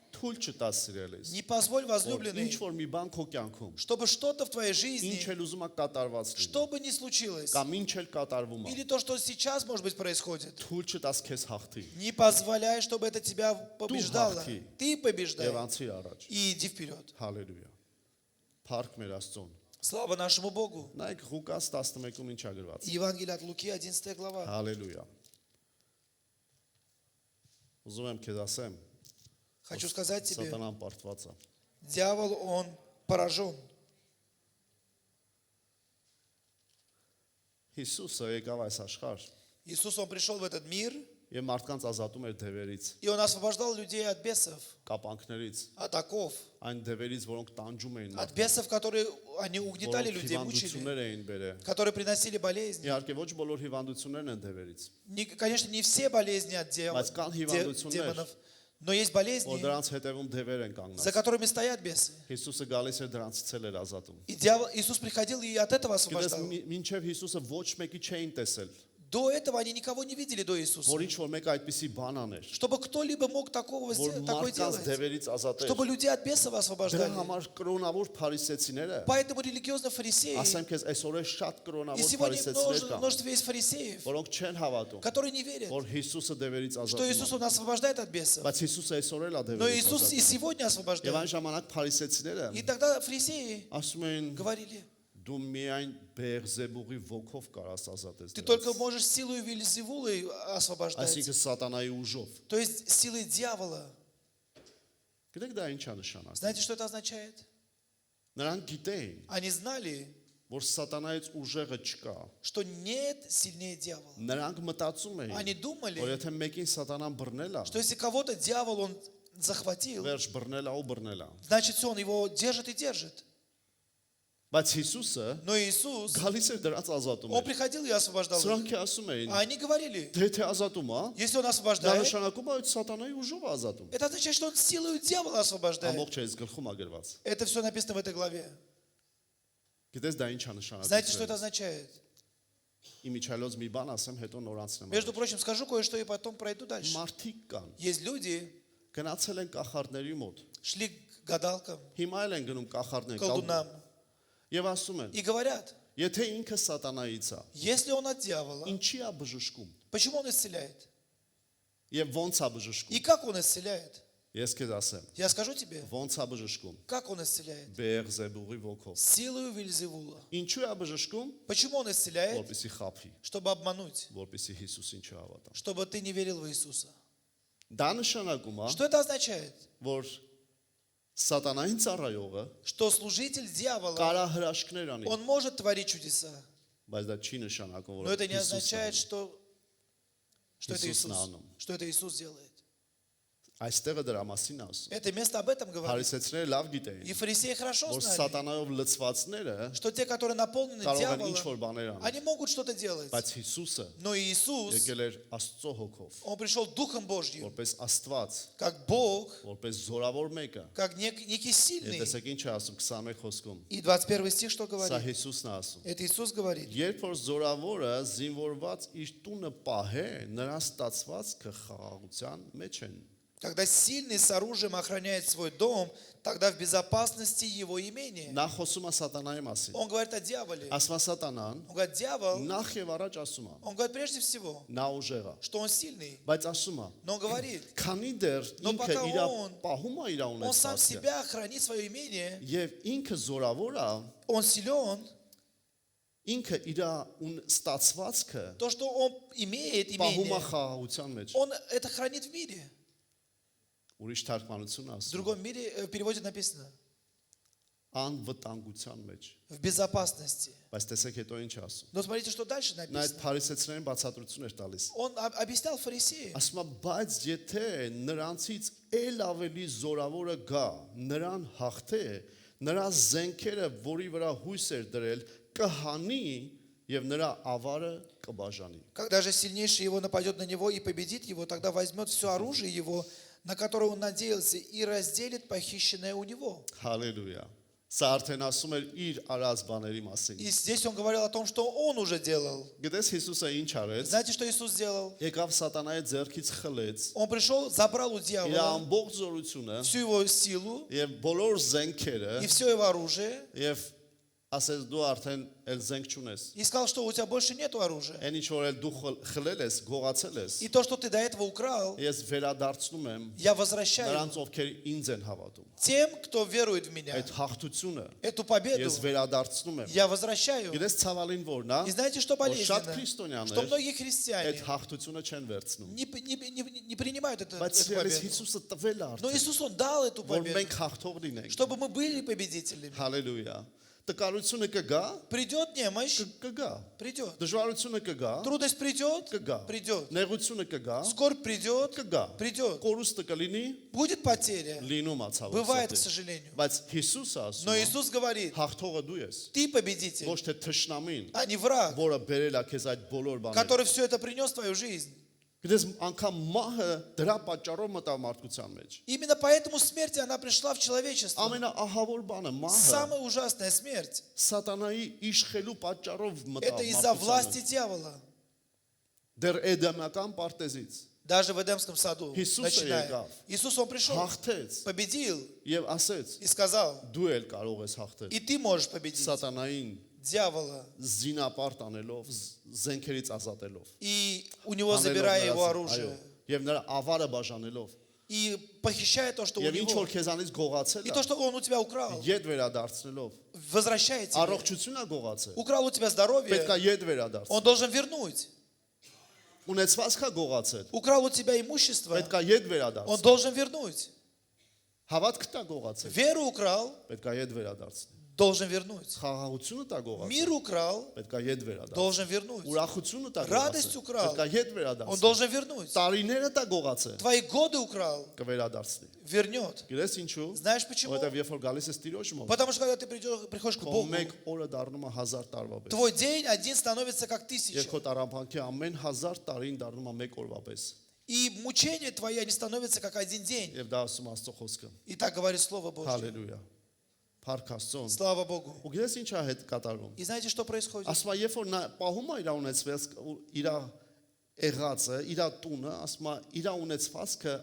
Թույլ չտաս սիրելիս։ Не позволь, Ինչ возлюбленный, որ մի բան քո կյանքում, чтобы что-то в твоей ինչ жизни, էլ ուզում ա կատարված լինի, что бы ни случилось, կամ ինչ էլ կատարվում է, или то, что сейчас, может быть, происходит, թույլ չտաս քեզ հաղթի не позволяй, чтобы это тебя побеждало. хахти. Ты побеждай եւ անցիր առաջ։ и иди вперед. Հալելույա։ Փառք մեր Աստծուն։ Слава нашему Богу. Նայեք Ղուկաս 11-ում ինչ ա գրված։ Евангелие от Луки, 11 глава. Հալելույա։ Ուզում եմ քեզ ասեմ, Хочу сказать тебе, սատանան պարտված է։ дьявол, он поражен. Հիսուսը եկավ այս աշխարհ Иисус, Он пришел в этот мир, եւ մարդկանց ազատում էր դևերից, и Он освобождал людей от бесов, կապանքներից, от оков, այն դևերից, որոնք տանջում էին от մարդկանց, бесов, которые они угнетали որոնք людей, мучили, հիվանդություններ էին բերել։ которые приносили болезни. Իհարկե ոչ բոլոր հիվանդություններն են դևերից, Конечно, не все болезни от բայց կան հիվանդություններ, демонов, но есть որ болезни, դրանց հետևում դևեր են за կանգնած։ которыми стоят бесы. Հիսուսը գալիս էր դրանցից էր ազատում։ И Иисус приходил и от этого Գիտես, освобождал. մինչև Հիսուսը ոչ մեկի չէին տեսել, До этого они никого не видели до Иисуса. որ ինչ որ մեկ այդպիսի բան աներ, Чтобы кто-либо мог такое որ делать, մարդկանց դևերից ազատեր։ чтобы людей от бесов Դրա освобождали. համար կրոնավոր փարիսեցիները, Поэтому религиозные фарисеи, ասեմ քեզ, այսօր է շատ и կրոնավոր сегодня փարիսեցիներ կան, множество есть фарисеев, որոնք չեն հավատում, которые не верят, որ Հիսուսը դևերից что ազատում Иисус է։ Он освобождает от бесов. Բայց Հիսուսը այսօր էլ է Но դևերից Иисус и ազատում։ сегодня Եվ освобождает. այն ժամանակ փարիսեցիները И тогда фарисеи ասում էին, говорили: դու միայն Բեղզեբուղի ոգով կարաս ազատես ты դրանց։ только можешь силой Вельзевулы освобождать. Այսինքն սատանայի ուժով։ То есть силой дьявола. Գիտեք դա ինչ է նշանակում։ Знаете, что это означает? Նրանք գիտեին, Они знали, որ սատանայից ուժեղը չկա։ что нет сильнее дьявола. Նրանք մտածում Они էին, думали, որ եթե մեկին сатанան բռնել է, что если кого-то дьявол он захватил, վերջ бռնել է ու բռնել է։ значит все, он его держит и держит. Բայց Հիսուսը Но Иисус, գալիս էր դրանց ազատում։ Он приходил и освобождал их. Սրանք ասում էին, А они говорили, դե թե ազատում է, если Он դա освобождает, նշանակում է այդ սատանայի ուժով է ազատում։ это означает, что Он силой дьявола освобождает. Ամբողջ այս գլխում է գրված։ Это все написано в этой главе. Գիտես դա ինչ է Знаете, что это նշանակում։ означает? Իմիջայլոց մի բան ասեմ, հետո նորանցնեմ։ Между прочим, скажу кое-что и потом пройду дальше. Մարդիկ կան, Есть люди, գնացել են կախարդների մոտ։ шли к гадалкам, Հիմա էլ են գնում կախարդներ, колдунам եւ ասում են, и говорят, եթե ինքը սատանայից է, если он от дьявола, ինչի է բժշկում։ почему он исцеляет? Եվ ո՞նց է И բժշկում։ как он исцеляет? Ես քեզ ասեմ, Я скажу тебе, ո՞նց է բժշկում։ как он исцеляет? Բեղզեբուղի ոգով։ Силою Вельзевула. Ինչու է բժշկում, Почему он исцеляет? որպեսի խափի, Чтобы обмануть, որպեսի Հիսուսին չհավատա։ чтобы ты не верил в Иисуса. Դա նշանակում է, Что это означает? որ սատանային ծառայողը Что служитель дьявола, կարա հրաշքներ անի, он может творить чудеса, բայց դա չի նշանակում, но որ это не Հիսուսն означает, է։ что это Иисус Иисус, наном. что это Иисус делает. Այստեղը դրա մասին ասում։ Это место об этом говорит. Փարիսեցիները լավ И գիտեին, фарисеи хорошо որ знали, սատանայով լցվածները что те, которые наполнены կարող են ինչ որ дьяволом, բաներ անել, они могут что-то делать. բայց Հիսուսը Но Иисус, եկել էր Աստծո հոգով, Он пришел Духом Божьим, որպես Աստված, как Бог, որպես զորավոր մեկը։ как некий сильный. Տեսեք ինչ է ասում 21 խոսքում։ И 21 стих что Սա говорит? Հիսուսն է ասում։ Это Иисус говорит. Երբ որ զորավորը զինվորված իր տունը պահե, նրա ստացվածքը խաղաղության մեջ են։ Когда сильный с оружием охраняет свой дом, тогда в безопасности его имение. Նա խոսում է սատանայի մասին։ Он говорит о дьяволе. Ասма սատանան Он говорит, дьявол, նախ եւ առաջ ասում է, он говорит прежде всего, նա ուժեղ է, что он сильный. բայց ասում է, Но он говорит, քանի դեռ Но ինքը пока իր он- պահում է իր он сам ունեցածը себя хранит свое имение, եւ ինքը զորավոր է, он силен, ինքը իր ստացվածքը то, что он имеет պահում է имение, խաղաղության մեջ։ он это хранит в мире. Ուրիշ թարգմանություն В ասում, другом мире, в переводе написано, անվտանգության մեջ։ в безопасности. Բայց տեսեք հետո ինչ ասում։ Но смотрите, что дальше Նա այդ написано. փարիսեցիներին բացատրություն էր տալիս։ Он объяснял фарисеям, Ասում է, բայց եթե նրանցից ել ավելի զորավորը գա, նրան հաղթե, նրա զենքերը, որի վրա հույս էր դրել, կհանի եւ նրա ավարը կբաժանի։ когда же сильнейший его нападет на него и победит его, тогда возьмет все оружие его, на которое он надеялся, и разделит похищенное у него. Հալելույա։ Սա արդեն ասում էր իր արած բաների մասին։ И здесь он говорил о том, что он уже делал. Գիտես Հիսուսը ինչ արեց։ Знаете, что Иисус сделал? Եկավ սատանայի ձեռքից խլեց Он пришел, забрал у իր дьявола ամբողջ զորությունը всю его силу եւ բոլոր զենքերը и все его оружие, եւ ասես դու արդեն էլ զենք չունես։ и сказал, что у тебя больше нету оружия. Այն ինչ որ էլ դու խլել ես, գողացել ես, И то, что ты до этого украл, ես վերադարձնում եմ я возвращаю նրանց ովքեր ինձ են հավատում։ тем, кто верует в меня. Այդ հաղթությունը Эту победу ես վերադարձնում եմ։ я возвращаю. Գիտես ցավալին որն է, И знаете, что որ շատ болезненно? քրիստոնյաներ Что многие այդ христиане հաղթությունը չեն վերցնում։ не принимают эту Բայց победу. ես Հիսուսը տվել է Но արդեն, Иисус, Он дал эту որ победу, մենք հաղթող լինենք։ чтобы мы были победителями. Հալելույա։ տկարությունը կգա, Придет немощь, կգա։ придет. Դժվարությունը կգա, Трудность придет, կգա։ придет. Նեղությունը կգա, Скорбь придет, կգա։ придет. Կորուստը կլինի, Будет потеря. լինում է ցավոք Бывает, к սրտի։ сожалению. Բայց Հիսուսը Но ասում է, Иисус говорит, հաղթողը դու ես, ты победитель, ոչ թե թշնամին, а не враг, որը բերել է քեզ այդ բոլոր բաները։ который все это принес в твою жизнь. Գիտես, անգամ մահը դրա պատճառով մտավ մարդկության մեջ։ Именно поэтому смерть, она пришла в человечество. Ամենաահավոր բանը մահը Самая ужасная смерть. սատանայի իշխելու պատճառով մտավ Это из-за մարդկության власти մեջ։ дьявола. Դեռ էդեմական պարտեզից Даже в Эдемском саду. Иисус Начиная. եկավ. Иисус, Он пришел, հաղթեց победил եւ ասեց. и сказал, Դու էլ կարող ես հաղթել։ и ты можешь победить Սատանային дьявола. զինապարտ անելով, զենքերից ազատելով։ И у него Անելով забирая նրանց- его оружие. այո, Եվ նրա ավարը բաժանելով։ И похищая то, что у Եվ ինչ него. որ քեզանից գողացել И է, то, что он у тебя украл. յետ վերադարձնելով, Возвращает тебе. առողջություն է գողացել։ Украл у тебя здоровье. Պետք է յետ վերադարձնել։ Он должен вернуть. Ունեցվածքա գողացել։ Украл у тебя имущество. Պետք է յետ Он վերադարձնել։ должен вернуть. Հավատքը տա գողացել։ Веру украл. Պետք է յետ վերադարձնել։ Должен вернуть. Խաղաղությունը տա գողացել։ Мир украл. Պետք է յետ վերադարձնել։ Должен вернуть. Ուրախությունը տա Радость գողացել։ украл. Պետք է յետ Он վերադարձնել։ должен вернуть. Տարիները տա գողացել։ Твои годы украл. Կվերադարձնի։ Вернет. Գիտես ինչու։ Знаешь почему? Որովհետև երբ որ գալիս ես Տիրոջ մոտ, Потому что когда ты приходишь к քո Богу, մեկ օրը դառնում է 1000 տարվա պես։ твой день один становится как Երբ 1000. քո տարապանքի ամեն 1000 տարին դառնում է մեկ օրվա պես։ И мучения твои, они становятся как один день. Եվ դա ասում Աստծո խոսքը։ И так говорит Слово Божье. Հալելույա։ Փառք Աստծուն։ Слава Богу. Ու գիտես ինչ է հետ կատարվում։ И знаете, что происходит? Ասում է, երբ որ նա պահում է իր ունեցված իր եղածը, իր տունը, ասում է, իր ունեցվածքը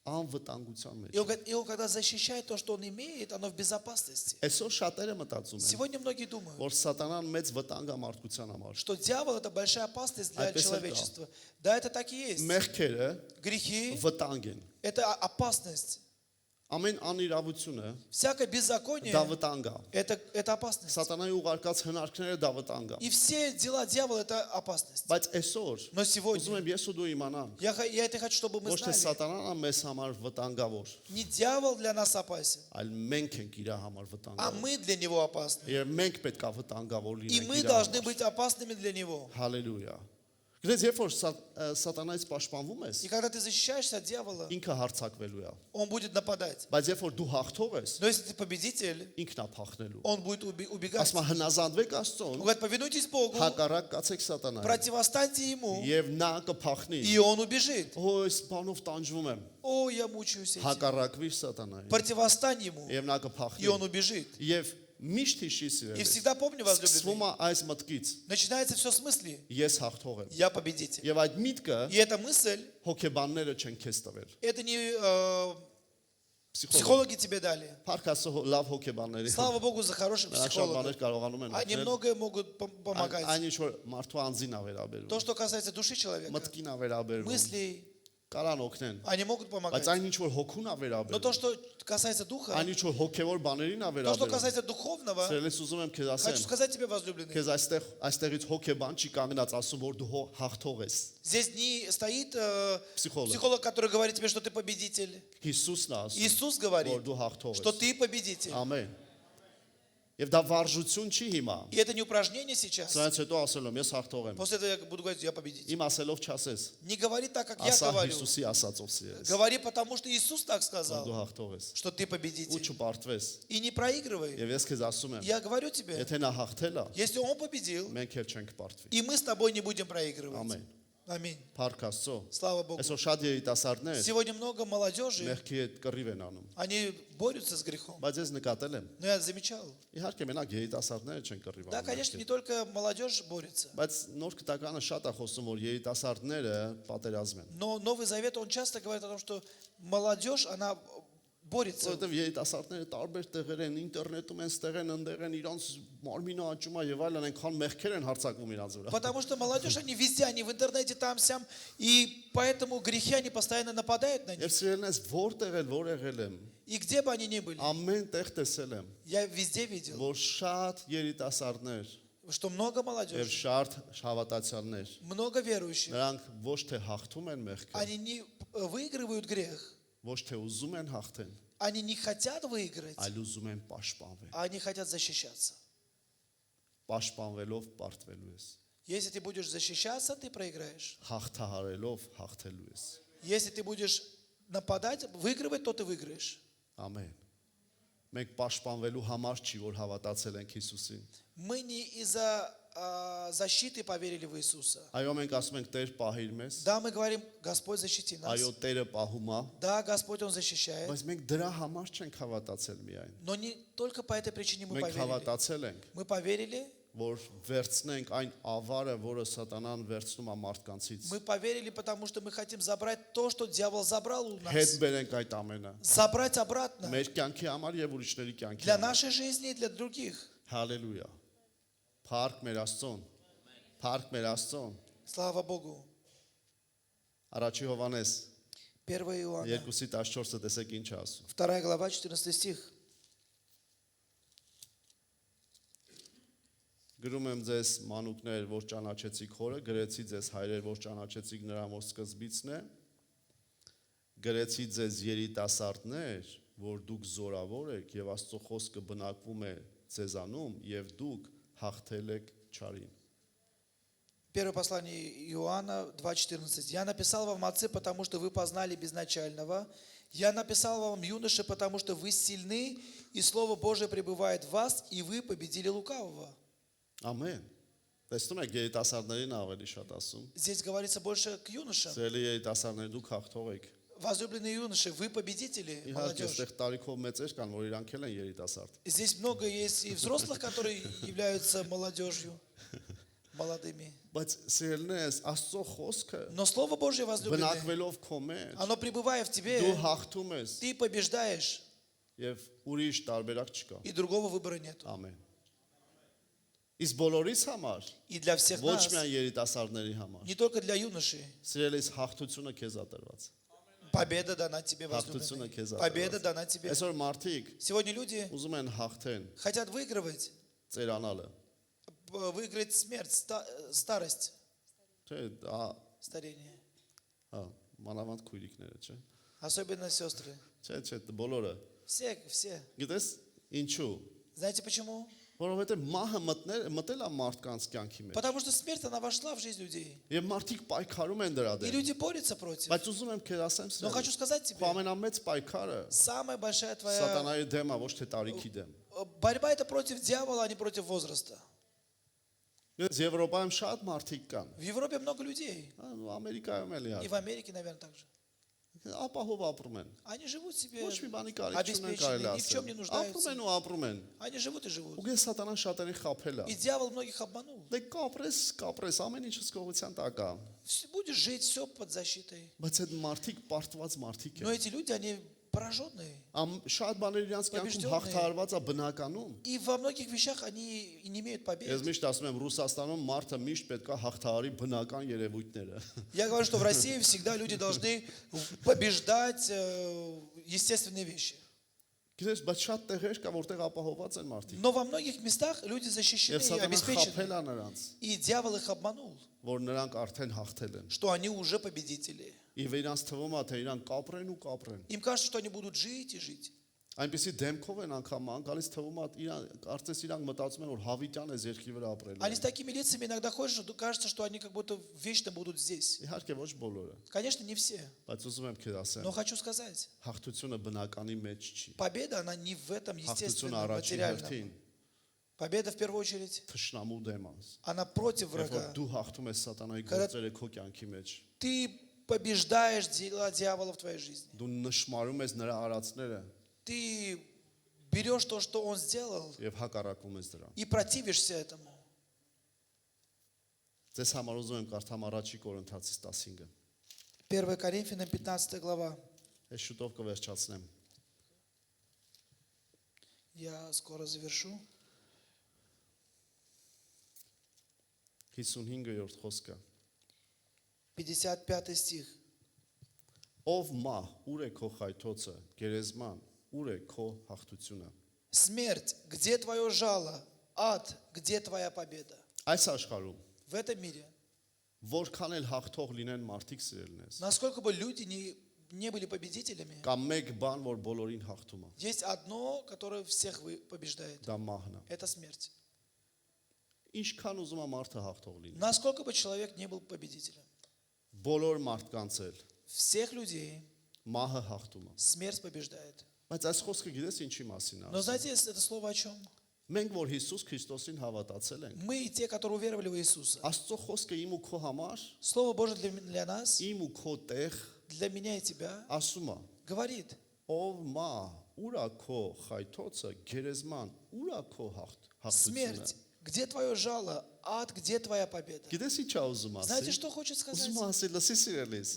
անվտանգության մեջ։ И он, когда защищает то, что он имеет, оно в безопасности. Այսօր շատերը մտածում են, Сегодня многие думают, որ սատանան մեծ վտանգ է մարդկության համար։ что дьявол – это большая опасность для Опять человечества. Да, это так и есть. Մեղքերը Грехи վտանգ են։ – это опасность. Ամեն անիրավությունը Всякое беззаконие դա վտանգ է։ – это опасность. Սատանայի ուղարկած հնարքները դա վտանգ է։ И все дела дьявола – это опасность. Բայց այսօր Но ուզում сегодня եմ ես ու դու իմանանք, я это хочу, чтобы мы ոչ թե знали. սատանան է մեզ համար վտանգավոր, Не дьявол для нас опасен, այլ մենք ենք իր համար а վտանգավոր։ мы для него опасны. Եվ մենք պետք է վտանգավոր И լինենք мы իր должны համար։ быть опасными для него. Հալելույա։ Գիտես, երբ որ սատանայից պաշտպանվում ես, И когда ты защищаешься от дьявола, ինքը հարցակվելու է։ он будет нападать. Բայց երբ որ դու հաղթող ես, Но если ты победитель, ինքն է փախնելու։ он будет убегать. Ասում է հնազանդվեք Он Աստծուն, говорит, повинуйтесь Богу, հակառակ կացեք սատանային։ противостаньте ему, Եվ նա կփախնի։ и он убежит. Օ, այս բանով տանջվում եմ։ О, я мучаюсь этим. Հակառակվիր սատանային։ Противостань ему, Եվ նա и կփախնի։ он убежит. Եվ միշտ հիշի И սիրել։ всегда помни, Սկսվում возлюбленный, է այս մտքից. начинается все с мысли. Ես հաղթող եմ։ Я победитель. Եվ այդ միտքը И эта мысль, հոգեբանները չեն քեզ տվել։ это не Պսիխոլոգ։ психологи тебе дали. Փառք Աստծո լավ հոգեբանների։ Слава Богу за хороших Նրանք շատ психологов. բաներ կարողանում են Они օգնել։ многое могут помогать. Այն ինչ որ մարդու անձին է վերաբերում, То, что касается души человека, մտքին է վերաբերում, мыслей, կարան օգնեն։ они могут Բայց помогать. այն ինչ որ հոգուն է Но վերաբերում, то, что касается духа, այն ինչ որ հոգևոր բաներին է то, что վերաբերում, касается духовного, սերելես ուզում եմ քեզ хочу ասեմ, сказать тебе, возлюбленный, քեզ այստեղից հոգեբան չի կանգնած ասում որ դու հաղթող ես։ здесь не стоит Психолог. психолог, который говорит тебе, что ты победитель. Հիսուսն է ասում, Иисус որ говорит, դու հաղթող что ես։ ты победитель. Ամեն։ Եվ դա վարժություն չի հիմա։ И это не упражнение сейчас. Սրանից հետո ասել եմ, ես հաղթող եմ։ После этого я буду говорить, я победитель. Իմ ասելով չասես, Не говори так, как я ասա говорю. Հիսուսի ասածով սիրես։ Говори, потому что Иисус так Որ сказал, դու հաղթող ես։ что ты Ու победитель. չպարտվես։ И не проигрывай. Եվ ես քեզ ասում եմ, Я говорю тебе, եթե նա հաղթել է, если Он победил, մենք էլ չենք պարտվի։ и мы с тобой не будем проигрывать. Ամեն։ Аминь. Փառք Աստծո։ Слава Богу. Այսօր շատ երիտասարդներ Сегодня много молодежи, մեղքի հետ կռիվ են անում։ они борются с грехом. Բայց ես նկատել եմ, Но я замечал. իհարկե մենակ երիտասարդները չեն կռիվ Да, անում։ конечно, մեղքի не только молодежь борется. հետ։ Բայց նոր կտականը շատ է խոսում, որ երիտասարդները պատերազմ են։ Но Новый Завет, он часто говорит о том, что молодежь, она борется. Որովհետև երիտասարդները տարբեր տեղեր են, ինտերնետում են, ստեղ են, ընդեղ են, իրանց մարմինը աճում է եւ այլն, այնքան մեղքեր են հարցակվում իրանց վրա։ Потому что молодежь, они везде, они в интернете, там, сям. И поэтому грехи, они постоянно нападают на них. Եվ սիրելնես որտեղ էլ որ եղել եմ, И где бы они ни были, ամեն տեղ տեսել եմ, я везде видел, որ շատ երիտասարդներ что много եւ молодежи, շատ հավատացյալներ много верующих, նրանք ոչ թե հաղթում են մեղքը, они не выигрывают грех, ոչ թե ուզում են հաղթեն, Они не хотят выиграть, այլ ուզում են պաշտպանվել։ а они хотят защищаться. Պաշտպանվելով պարտվելու ես։ Если ты будешь защищаться, ты проиграешь. Հաղթահարելով հաղթելու ես։ Если ты будешь нападать, выигрывать, то ты выиграешь. Ամեն։ Մենք պաշտպանվելու համար չի, որ հավատացել ենք Հիսուսին։ Мы не из-за защиты поверили в Иисуса. Այո, մենք ասում ենք Տեր պահիր մեզ։ Да, мы говорим, Господь, защити нас. Այո, Տերը պահում է, Да, Господь, Он защищает. բայց մենք դրա համար չենք հավատացել միայն։ Но не только по этой причине мы Մենք поверили. հավատացել ենք, Мы поверили, որ վերցնենք այն ավարը, որը սատանան վերցնում է մարդկանցից։ мы поверили, потому что мы хотим забрать то, что дьявол забрал у Հետ нас. բերենք այդ ամենը։ Забрать обратно. Մեր կյանքի համար եւ ուրիշների կյանքի Для համար։ нашей жизни и для других. Հալելույա։ Փառք մեր Աստծուն։ Փառք մեր Աստծուն։ Слава Богу. Առաջի Հովանես 1 Иоанна, 2:14-ը տեսեք ինչ է ասում։ 2 глава, 14 стих. Գրում եմ ձեզ մանուկներ, որ ճանաչեցիք հորը, գրեցի ձեզ հայրեր, որ ճանաչեցիք նրան, որ սկզբիցն է, գրեցի ձեզ երիտասարդներ, որ դուք զորավոր եք եւ Աստծո խոսքը բնակվում է ձեզանում եւ դուք հաղթել եք չարին։ Первое послание Иоанна 2:14. Я написал вам, отцы, потому что вы познали безначального. Я написал вам, юноши, потому что вы сильны, и Слово Божие пребывает в вас, и вы победили лукавого. Ամեն։ Տեսնում եք երիտասարդներին ավելի շատ ասում։ Здесь говорится больше к юношам. Սիրելի երիտասարդներ, դուք հաղթող եք։ Возлюбленные юноши, вы победители, Իհարկե, молодежь. այստեղ տարիքով մեծեր կան, որ իրանք էլ են երիտասարդ։ Здесь много есть и взрослых, которые являются молодежью, молодыми. Բայց սիրելիներս, Աստծո խոսքը Но Слово Божье, возлюбленные, բնակվելով քո մեջ, оно пребывая в դու тебе, հաղթում ես ты побеждаешь, եւ ուրիշ տարբերակ չկա։ и другого выбора нет. Ամեն։ Իսկ բոլորիս համար, И для всех ոչ нас, միայն երիտասարդների համար, не только для юношей, սիրելիս հաղթությունը քեզ ա տրված։ победа дана тебе, Հաղթությունը возлюбленный. քեզ ա Победа տրված։ дана тебе. Այսօր մարդիկ Сегодня люди ուզում են հաղթեն хотят выигрывать, ծերանալը։ выиграть смерть, старость, Չէ, դա старение. հա, մանավանդ քույրիկները, չէ։ Особенно сестры. Չէ, բոլորը։ Все. Գիտես, ինչու։ Знаете почему? Որովհետեւ մահը մտել է մարդկանց կյանքի մեջ։ Потому что смерть, она вошла в жизнь людей. Եվ մարդիկ պայքարում են դրա И դեմ։ люди борются против. Բայց ուզում եմ քեզ ասեմ Но хочу սա։ сказать Քո тебе, ամենամեծ պայքարը самая большая твоя սատանայի դեմ է, ոչ թե տարիքի դեմ։ борьба это против дьявола, а не против возраста. Ես Եվրոպայում շատ մարդիկ կան։ В Европе много людей. Ամերիկայում էլ И իհարկե։ в Америке, наверное, также. Ապահով ապրում են։ Они живут себе Ոչ մի բանի կարիք չունեն обеспеченные, կարելի ни в чем не ասել։ Ապրում нуждаются. են ու ապրում են։ Они живут и живут. Ու ես սատանան շատերին խափել է։ И дьявол многих обманул. Դե կապրես, ամեն ինչը սկողության տակ է։ Будешь жить все под защитой. Բայց այդ մարդիկ պարտված մարդիկ Но են։ эти люди, они пораженные. Շատ բաներ իրանց կյանքում Побежденные. հաղթահարված է բնականում։ И во многих вещах они и не имеют Ես победы. միշտ ասում եմ Ռուսաստանում մարդը միշտ պետք է հաղթահարի բնական երևույթները։ Я говорю, что в России всегда люди должны побеждать естественные вещи. Գիտես, բայց շատ տեղեր կա, որտեղ ապահովված են մարդիկ։ Но во многих местах люди защищены Եվ и սատանան խափել обеспечены. է նրանց, И дьявол их обманул, որ նրանք արդեն հաղթել են։ что они уже победители. Եվ իրանց թվում է, թե իրանք կապրեն ու կապրեն։ Им кажется, что они будут жить и жить. Այնպեսի դեմքով են անգամ անկալից թվում է, կարծես իրանք մտածում են, որ հավիտյան է երկրի վրա ապրել։ Они с такими лицами иногда ходят, что кажется, что они как будто вечно будут здесь. Իհարկե ոչ բոլորը, Конечно, не все. բայց ուզում եմ քեզ ասեմ, Но хочу сказать, հաղթությունը բնականի մեջ չի։ победа, она не в этом Հաղթությունը естественном, առաջին материальном. հերթին Победа в первую очередь, թշնամու դեմ է։ она против Երբ որ врага. դու հաղթում ես սատանայի Когда- գործերը քո կյանքի մեջ, Ты побеждаешь дела дьявола в твоей жизни. դու նշмарում ես նրա արածները Ты берешь то, что он сделал, եւ հակառակում ես դրան։ и противишься этому. Ձեզ համար ուզում եմ կարդամ առաջի Կորինթացիս 15-ը։ 1 Коринфянам 15 глава. Ես շուտով կվերջացնեմ։ Я скоро завершу. 55-րդ խոսքը։ 55 стих. Ով մահ, ուր է քո խայթոցը, գերեզման, ուր է քո հաղթությունը։ Смерть, где твое жало? Ад, где твоя победа? Այս աշխարհում В этом мире, որքան էլ հաղթող լինեն մարդիկ սիրելնես, насколько бы люди не не были победителями, Կամ մեկ բան, որ բոլորին հաղթում է։ есть одно, которое всех побеждает. Դա մահն է։ Это смерть. Ինչքան ուզում է մարդը հաղթող լինի։ Насколько бы человек не был победителем, Բոլոր մարդկանց էլ всех людей մահը հաղթում է։ смерть побеждает. Բայց այս խոսքը գիտես ինչի մասին է։ Но знаете, это слово о чем? Մենք որ Հիսուս Քրիստոսին հավատացել ենք, Мы и те, которые уверовали в Иисуса. Աստծո խոսքը իմ ու քո համար, Слово Божие для нас, իմ ու քո տեղ для меня и тебя, ասում է. говорит: Ով մա, ուրա քո խայթոցը, գերեզման, ուրա քո հաղթությունը։ смерть, где твое жало? Ад, где твоя победа? Գիտես ի՞նչ է ուզում Знаете, ասել։ что хочет сказать? Ուզում է ասել, լսի սիրելիս։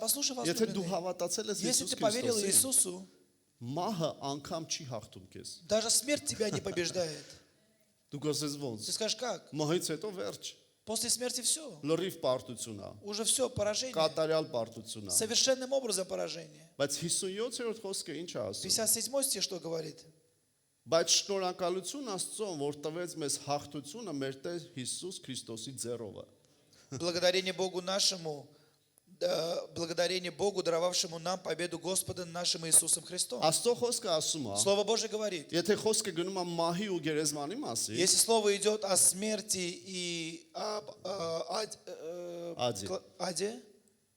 Послушай, Եթե դու возлюбленный, հավատացել ես если Հիսուս ты поверил Քրիստոսին, Иисусу, մահը անգամ չի հաղթում քեզ։ даже смерть тебя не побеждает. Դու գոսես ոնց։ Ты скажешь, как? Մահից հետո վերջ։ После смерти все. Լրիվ պարտություն է, Уже все, поражение. կատարյալ պարտություն է։ Совершенным образом поражение. Բայց 57-րդ խոսքը ինչ է ասում։ 57 стих что говорит? Բայց շնորհակալություն Աստծուն, որ տվեց մեզ հաղթությունը մեր Տեր Հիսուս Քրիստոսի ձեռովը։ Благодарение Богу нашему, благодарение Богу, даровавшему нам победу Господа нашим Иисусом Христом. Աստծո խոսքը ասում է, Слово Божие говорит, եթե խոսքը գնում է մահի ու գերեզմանի մասին, если слово идет о смерти и об Аде. аде,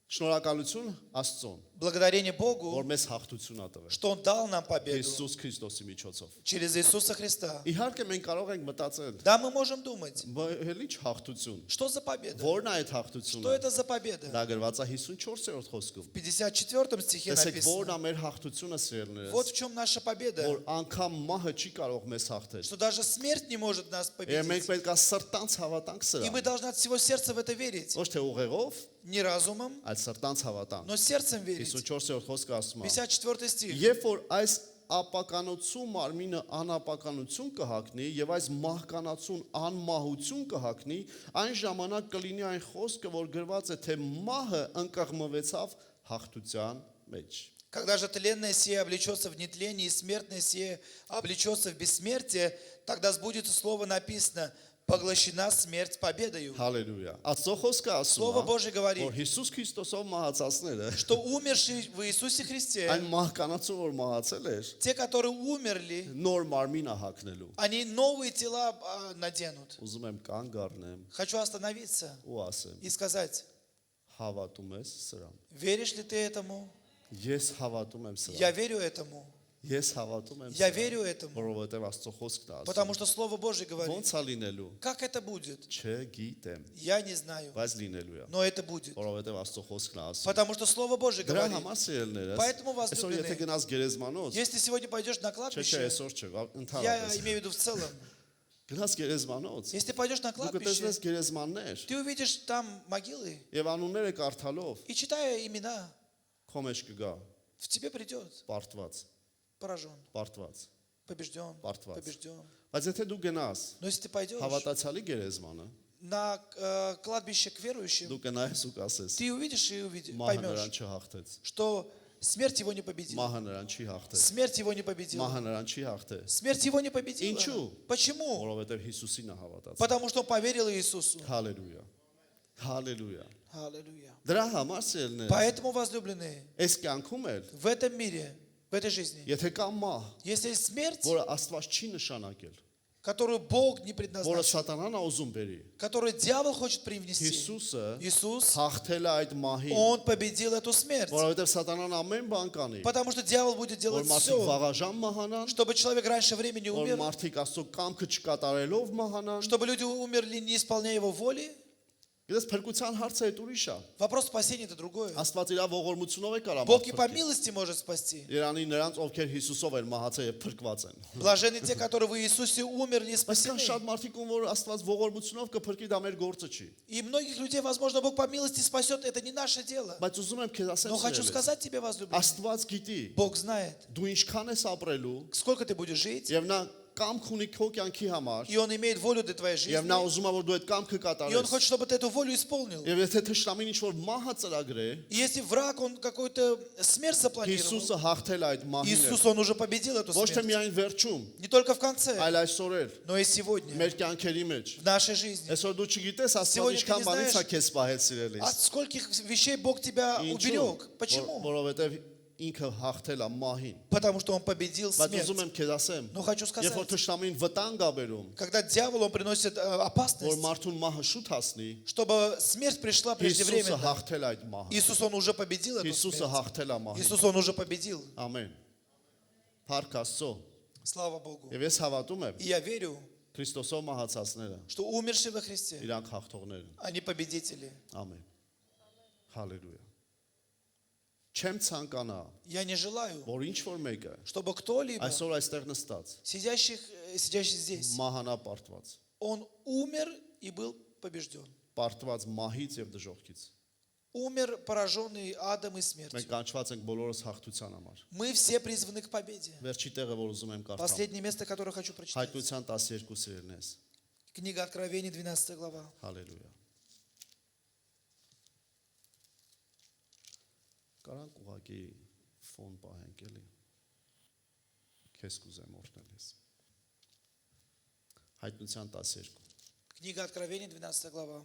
շնորհակալություն Աստծուն, благодарение Богу, որ մեզ հաղթություն ա տվել что Он дал нам победу Հիսուս Քրիստոսի միջոցով։ через Иисуса Христа. Իհարկե մենք կարող ենք մտածել, Да, мы можем думать, հել ինչ հաղթություն, что за победа? որն է այդ Что հաղթությունը։ это за победа? Դա գրված է 54-րդ խոսքում։ В 54 стихе Տեսեք, որն написано. է մեր հաղթությունը սիրելիներս, Вот в чем наша победа. որ անգամ մահը չի կարող մեզ հաղթել։ Что даже смерть не может нас Եվ մենք победить. պետք է սրտանց հավատանք И սրա։ мы должны от всего сердца в это верить. Ոչ թե ուղեղով, Не разумом, այլ սրտանց հավատանք։ но сердцем верить. 54-րդ խոսքը ասում է. 54 стих. Երբ որ այս ապականություն մարմինը անապականություն կհագնի եւ այս մահկանացուն անմահություն կհագնի, այն ժամանակ կլինի այն խոսքը, որ գրված է, թե մահը ընկղմվեցավ հաղթության մեջ։ Когда же тленное сие облечется в нетление, и смертное сие облечется в бессмертие, тогда сбудется слово написано: поглощена смерть победою. Հալելույա։ Աստծո խոսքը Слово ասում Божье է, говорит, որ Հիսուս Քրիստոսով մահացածները что умершие в Иисусе Христе, այն մահկանացուն որ մահացել էր, те, которые умерли, նոր մարմին է հագնելու։ они новые тела наденут. Ուզում եմ կանգ առնեմ Хочу остановиться ու ասեմ. и сказать: Հավատում ես սրան։ веришь ли ты этому? Ես հավատում եմ Я սրան։ верю этому. Ես հավատում եմ Я սրան, верю этому. որովհետև Աստծո խոսքն է Потому ասում։ что Слово Божье говорит. Ոնց է լինելու։ Как это будет? Չգիտեմ, Я не знаю, բայց լինելու է, но это будет. որովհետև Աստծո խոսքն է ասում։ Потому что Слово Божье Դրա говорит. համար սիրելիներս, Поэтому, այսօր եթե возлюбленные, գնաս գերեզմանոց, Если сегодня пойдешь на չէ, кладбище, այսօր չէ, я ընդհանրապես։ имею в виду в целом, Գնաս գերեզմանոց, если ты пойдешь на դու кладбище, կտեսնես գերեզմաններ ты увидишь там могилы, եւ անունները կարդալով и читая имена, քո մեջ կգա в тебе придет պարտված, поражен, պարտված։ побежден, Портвац. побежден. Բայց եթե դու գնաս Но если ты пойдешь հավատացյալի գերեզմանը, на кладбище к верующим, դու կնայես ու կասես. ты увидишь и Մահը նրան поймешь, չհաղթեց։ что смерть его не победила. Մահը նրան չի հաղթեց։ Смерть его не победила. Մահը նրան չի հաղթեց, Смерть его не победила. Ինչու? Почему? որովհետև Հիսուսին է հավատացել։ Потому что он поверил Иисусу. Հալելույա։ Հալելույա։ Аллилуйя. Դրա համար սիրելիներ, Поэтому, возлюбленные, այս կյանքում էլ, в этом мире, в этой жизни, եթե կա մահ, если есть смерть, որը Աստված չի նշանակել, которую Бог не որը предназначил, սատանան է ուզում բերի, которую дьявол хочет привнести, Հիսուսը Иисус, հաղթել է այդ մահին, Он победил эту смерть. որովհետև սատանան ամեն բան կանի, Потому что дьявол будет որ делать մարդիկ все, վաղաժամ մահանան, чтобы человек раньше времени որ умер, մարդիկ Աստծո կամքը չկատարելով մահանան։ чтобы люди умерли, не исполняя его воли. Գիտես փրկության հարցը այդ ուրիշ է։ Вопрос спасения это другое. Աստված իր ողորմությունով է կարող Бог и по մարդը։ милости может спасти. Երանի նրանց, ովքեր Հիսուսով են մահացել եւ փրկված են։ Блаженны те, которые в Иисусе умерли и Բայց կան спасены. շատ մարդիկ, ում որ Աստված ողորմությունով կփրկի, դա մեր գործը չի։ И многих людей, возможно, Бог по милости спасет, это не наше дело. Բայց ուզում եմ քեզ ասեմ, Но хочу սիրելիս, сказать тебе, возлюбленный, Աստված գիտի, Бог знает, դու ինչքան ես ապրելու сколько ты будешь жить, եւ նա կամք ունի քո կյանքի համար, и Он имеет волю для твоей եւ жизни, նա уզում է որ դու այդ կամքը и Он կատարես։ хочет, чтобы ты эту волю исполнил. Եվ եթե թշնամին ինչ որ մահը ծրագրե, И если враг, он какой-то смерть запланировал, Հիսուսը հաղթել է այդ մահին։ Иисус, Он уже победил эту Ոչ թե смерть. միայն վերջում, Не только в конце, այլ այսօր էլ но и сегодня, մեր կյանքերի մեջ։ в нашей жизни. Այսօր դու չգիտես Աստված Сегодня ты ինչքան не բանից է знаешь, քեզ սպահել սիրելիս։ От скольких вещей Бог тебя Ինչու՞։ уберег. Почему? Որովհետև ինքը հաղթել է մահին։ Потому что Он победил Բայց ուզում смерть. եմ քեզ ասեմ, Но хочу երբ сказать, որ թշնամին վտանգ ա բերում, когда дьявол, он приносит որ опасность, մարդուն մահը շուտ հասնի, чтобы смерть пришла Հիսուսը преждевременно. հաղթել է այդ մահը։ Иисус, Он уже победил эту Հիսուսը смерть. հաղթել է մահին։ Иисус, Он уже победил. Ամեն։ Փառք Աստծո։ Слава Богу. Եվ ես հավատում եմ, И я верю, Քրիստոսով մահացածները что умершие во Христе, իրանք հաղթողներ են։ они победители. Ամեն։ Հալելույա։ Չեմ ցանկանա, Я не желаю, որ ինչ որ մեկը чтобы кто-либо, այսօր այստեղ նստած сидящий здесь, մահանապարտված, он умер и был побежден. պարտված մահից եւ դժողքից։ Умер, пораженный адом и Մենք смертью. կանչված ենք բոլորս հաղթության համար։ Мы все призваны к победе. Վերջի տեղը որ ուզում եմ կարդամ։ Последнее место, которое хочу прочитать. Հայտնության 12 սիրելնես։ Книга Откровений, 12 глава. Հալելույա։ Կարանք ուղակի ֆոն պահենք էլի։ Քեզ կուզեմ օրհնել ես։ Հայտնության 12։ Книга Откровений, 12 глава.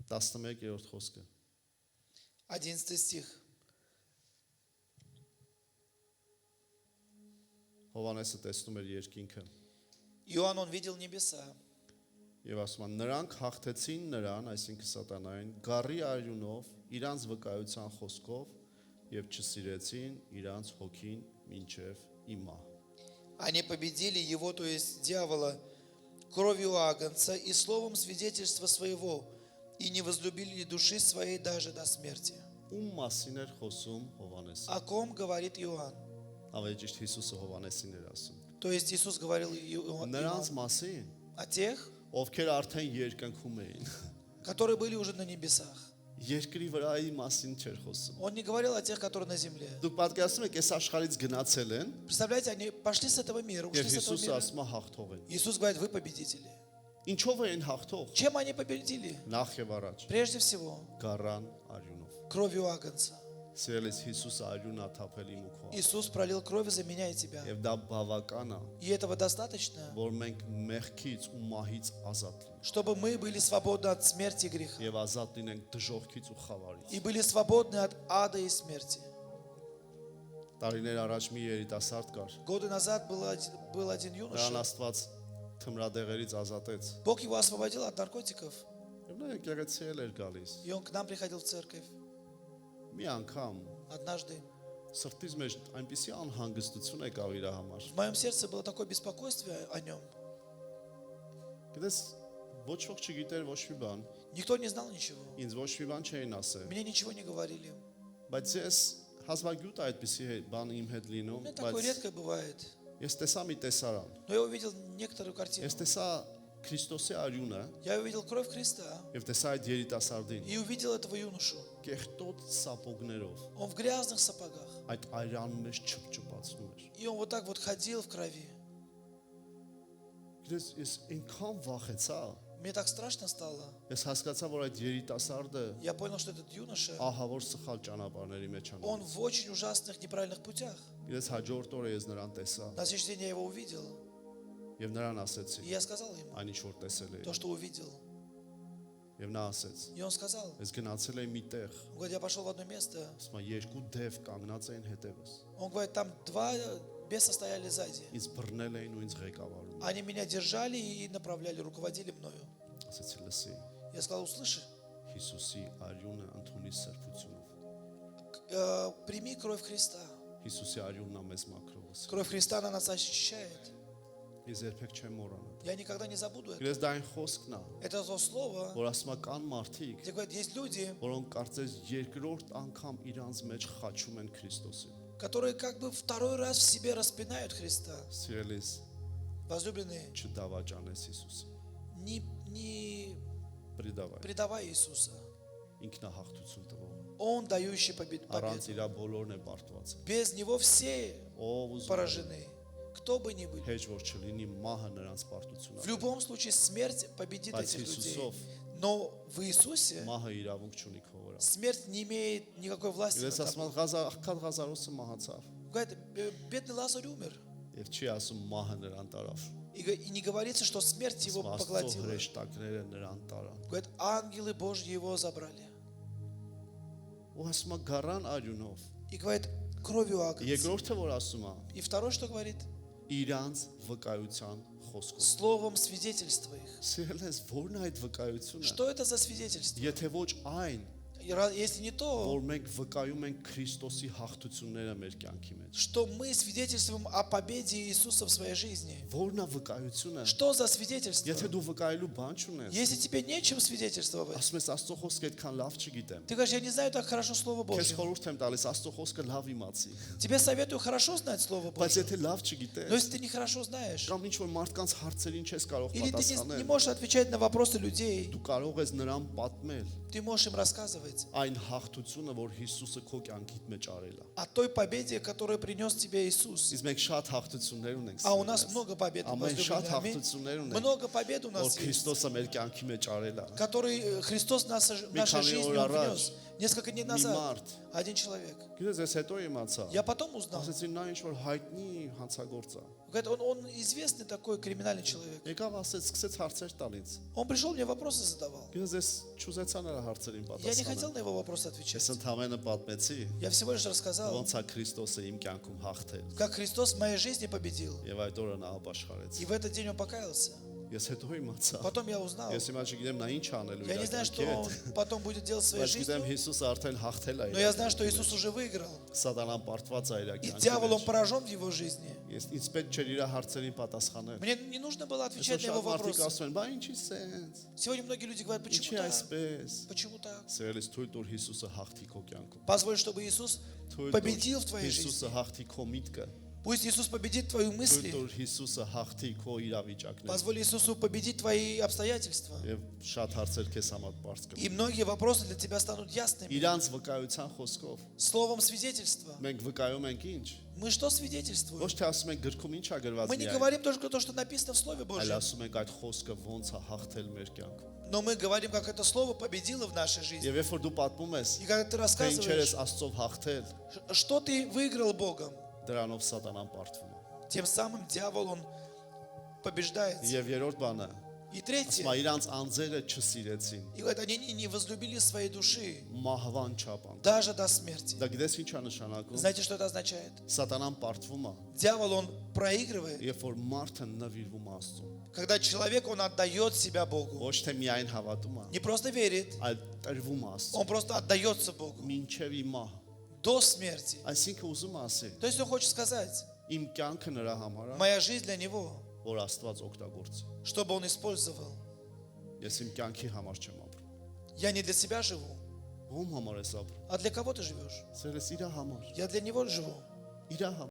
11-րդ խոսքը։ 11 стих. Հովանեսը տեսնում էր երկինքը Иоанн, он видел небеса. եւ ասում է նրանք հաղթեցին նրան, այսինքն սատանային, գառի արյունով, իրանց վկայության խոսքով եւ չսիրեցին իրանց հոգին մինչեւ իմա։ Они победили его, то есть дьявола, кровью агнца и словом свидетельства своего, и не возлюбили души своей даже до смерти. Ում մասին էր խոսում Հովանեսը։ О ком говорит Иоанн? Ավելի ճիշտ Հիսուսը Հովանեսին էր ասում։ То есть Иисус говорил Նրանց Иоанну մասին, о тех, ովքեր արդեն երկնքում էին։ которые были уже на небесах. Երկրի վրայի մասին չէր խոսում։ Он не говорил о тех, которые на земле. Դուք պատկերացնում եք, այս աշխարհից գնացել են Представляете, они пошли с этого мира, ушли եւ с этого Հիսուսը мира. ասում է հաղթող են։ Иисус говорит, вы победители. Ինչով են հաղթող։ Чем они победили? Նախ եւ առաջ Прежде всего, գառան արյունով։ кровью агнца. Սիրելիս Հիսուսը արյունա թափել իմ ու քո։ Иисус пролил кровь за меня и тебя. Եվ դա բավական է, И этого достаточно, որ մենք մեղքից ու մահից ազատ լինենք чтобы мы были свободны от смерти и греха. եւ ազատ լինենք դժողքից ու խավարից։ И были свободны от ада и смерти. Տարիներ առաջ մի երիտասարդ կար։ Годы назад был один Նրան юноша. Աստված թմրադեղերից ազատեց։ Бог его освободил от наркотиков. Եվ նա եկեղեցի էր գալիս։ И он к нам приходил в церковь. Մի անգամ Однажды սրտից մեջ այնպիսի անհանգստություն եկավ իր համար։ в моем сердце было такое беспокойствие о нем. Գիտես, ոչ ոք չգիտեր ոչ մի բան, Никто не знал ничего. ինձ ոչ մի բան չէին ասել, Мне ничего не говорили. բայց ես հազվագյուտ այդպիսի բան իմ հետ У լինում, меня такое բայց редко бывает. ես տեսա մի տեսարան։ Но я увидел некоторую картину. Ես տեսա Քրիստոսի արյունը Я увидел кровь Христа եւ տեսա այդ երիտասարդին и увидел этого юношу. կեղտոտ սապոգներով Он в грязных сапогах. այդ արյանը մեջ չփչփացնում էր։ И он вот так вот ходил в крови. Գիտես, ես այնքան վախեցա, Мне так страшно стало. ես հասկացա, որ այդ երիտասարդը Я понял, что этот юноша, ահավոր սխալ ճանապարհների մեջ է։ он в очень ужасных, неправильных путях. Գիտես, հաջորդ օրը ես նրան տեսա На следующий день я его увидел. եւ նրան ասեցի, И я сказал ему այն ինչ որ տեսել то, էի։ что увидел. Եվ նա ասեց. И он сказал, Ես գնացել եմ մի տեղ, он говорит, я пошел в одно место. ասում եմ երկու դև կանգնած էին հետևս։ Он говорит, там два беса стояли сзади. Ինձ բռնել էին ու ինձ ղեկավարում։ Они меня держали и направляли, руководили мною. Ասեցի լսի, Я сказал, услыши, Հիսուսի արյունը ընդունի սրբությունով։ прими кровь Христа. Հիսուսի արյունն է մեզ մաքրողս։ Кровь Христа, она нас очищает. Ես երբեք չեմ մոռանա։ Я никогда не забуду это. Գիտես դա այն խոսքն է, Это то слово, որ ասում է կան մարդիկ, где говорят, есть люди, որոնք կարծես երկրորդ անգամ իրանց մեջ խաչում են Քրիստոսին։ которые как бы второй раз в себе распинают Христа. Սիրելիս, Возлюбленные, չդավաճանես Հիսուսին։ не Предавай։ предавай Иисуса. ինքնահաղթություն տվողը։ Он дающий Առանց победу. իր բոլորն է պարտված։ Без него все Ով ուզում է, поражены. Кто бы ни был. հեչ որ չլինի մահը նրանց պարտությունն В է։ любом случае смерть победит Բայց этих людей. Հիսուսով Но в Иисусе մահը իրավունք չունի քո վրա։ смерть не имеет никакой власти Ես над ասում тобой. եմ աղքատ Ղազարոսը մահացավ Говорит, бедный Лазарь умер. եւ չի ասում մահը նրան տարավ։ И не говорится, что смерть его Ասում Աստծո поглотила. հրեշտակները նրան տարան։ Говорит, ангелы Божьи его забрали. Ու ասում է գարան արյունով։ И говорит, кровью агнца. Երկրորդը որ ասում է И второе, что говорит, իրանց վկայության խոսքով։ словом свидетельства их. Սիրելես, ո՞րն է այդ վկայությունը։ Что это за свидетельство? Եթե ոչ այն, Если не то, որ մենք վկայում ենք Քրիստոսի հաղթությունները մեր կյանքի մեջ։ что мы свидетельствуем о победе Иисуса в своей жизни. Ո՞րն է վկայությունը։ Что за свидетельство? Եթե դու վկայելու бан չունես, Если тебе нечем свидетельствовать, ասում ես Աստծո խոսքը այդքան лав չգիտեմ։ ты говоришь, я не знаю так хорошо Слово Քեզ Божье. խորհուրդ եմ տալիս Աստծո խոսքը լավ իմացի։ Тебе советую хорошо знать Слово Բայց Божье. եթե լավ Но չգիտես, если ты не хорошо знаешь, կամ ինչ որ մարդկանց հարցերին չես կարող или ты не պատասխանել, можешь отвечать на вопросы людей, դու կարող ես նրան պատմել ты можешь им рассказывать այն հաղթությունը, որ Հիսուսը քո կյանքիդ մեջ արել է։ о той победе, которую принес тебе Иисус. Իսկ մենք շատ հաղթություններ ունենք։ А у нас սիրելիս։ много побед, Ամեն շատ возлюбленные. Аминь. հաղթություններ ունենք, Много побед у որ нас есть, Քրիստոսը մեր кյանքի մեջ արել է։ который Христос в нашей քանի жизни օր Он առաջ внес. Несколько дней Մի назад մարդ, один человек. գիտես, ես հետո իմացա։ Я потом узнал. Ասեցին նա ինչ որ հայտնի հանցագործ է։ Говорит, он известный такой криминальный человек. Եկավ ասեց, սկսեց հարցեր տալից։ Он пришел, мне вопросы задавал. Գիտես, ես չուզեցա նրա հարցերին Я не хотел պատասխանել։ на его вопросы Ես отвечать. ընդհանրապես պատմեցի, Я всего лишь рассказал, ոնց է Քրիստոսը իմ կյանքում հաղթել։ как Христос в моей жизни победил. Եվ այդ օրը նա ապաշխարեց։ И в этот день он покаялся. Ես հետո իմացա։ Потом я узнал. Ես հիմա չգիտեմ նա ինչ անելու Я իր не знаю, что կյանքի он հետ։ потом будет делать в своей Բայց գիտեմ жизни, Հիսուսը արդեն հաղթել է։ но я знаю, что Иисус уже выиграл. Սատանան պարտված է իր И կյանքի дьявол, он մեջ։ поражен в его жизни. Ես ինձ պետք չէր իր հարցերին պատասխանել։ Мне не нужно было Այսօր отвечать на его շատ մարդիկ вопросы. ասում են, «Բա ինչի սենց»։ Сегодня многие люди говорят, почему Ինչի так? այսպես։ Почему так? Սերելիս թույլ տուր Հիսուսը հաղթի քո կյանքում։ Позволь, чтобы Иисус Թույլ победил в твоей жизни. Հիսուսը հաղթի քո միտքը։ Пусть Иисус победит твои Թույլ мысли. տուր Հիսուսը հաղթի քո իրավիճակները։ Позволь Иисусу победить твои обстоятельства. Եվ շատ հարցեր քեզ համար բարձ կլինեն։ И многие вопросы для тебя станут ясными. Իրանց վկայության խոսքով Словом свидетельства. մենք վկայում ենք ինչ։ Мы что свидетельствуем? Ոչ թե ասում ենք գրքում ինչ է գրված Мы не միայն, говорим только то, что написано в Слове այլ Божьем, ասում ենք այդ խոսքը ոնց է հաղթել մեր կյանքում։ но мы говорим, как это Слово победило в нашей жизни. Եվ երբ որ դու պատմում ես, И когда ты թե ինչեր рассказываешь, ես Աստծով հաղթել, что ты выиграл Богом, դրանով սատանան պարտվում է։ тем самым дьявол, он побеждается. Եվ երրորդ бանը, И ասում третье, է իրանց անձերը չսիրեցին, и говорит, они не возлюбили своей души, մահվան չափան։ даже до смерти. Դա գիտես ինչ է նշանակում։ Знаете, что это означает? Սատանան պարտվում է, Дьявол, он проигрывает, երբ որ մարդը նվիրվում է Աստծուն։ когда человек, он отдает себя Богу. Ոչ թե միայն հավատում է, Не просто верит, այլ տրվում է Աստծուն։ он просто отдается Богу Մինչև իմա։ до смерти. Այսինքն ուզում է ասի, То есть он хочет сказать, իմ կյանքը նրա համար է, моя жизнь для него, որ Աստված օգտագործի։ чтобы он использовал. Ես իմ կյանքի համար չեմ ապրում։ Я не для себя живу, Ում համար ես ապրում։ а для кого ты живешь? Սերես իր համար։ Я для него живу. Իր համար։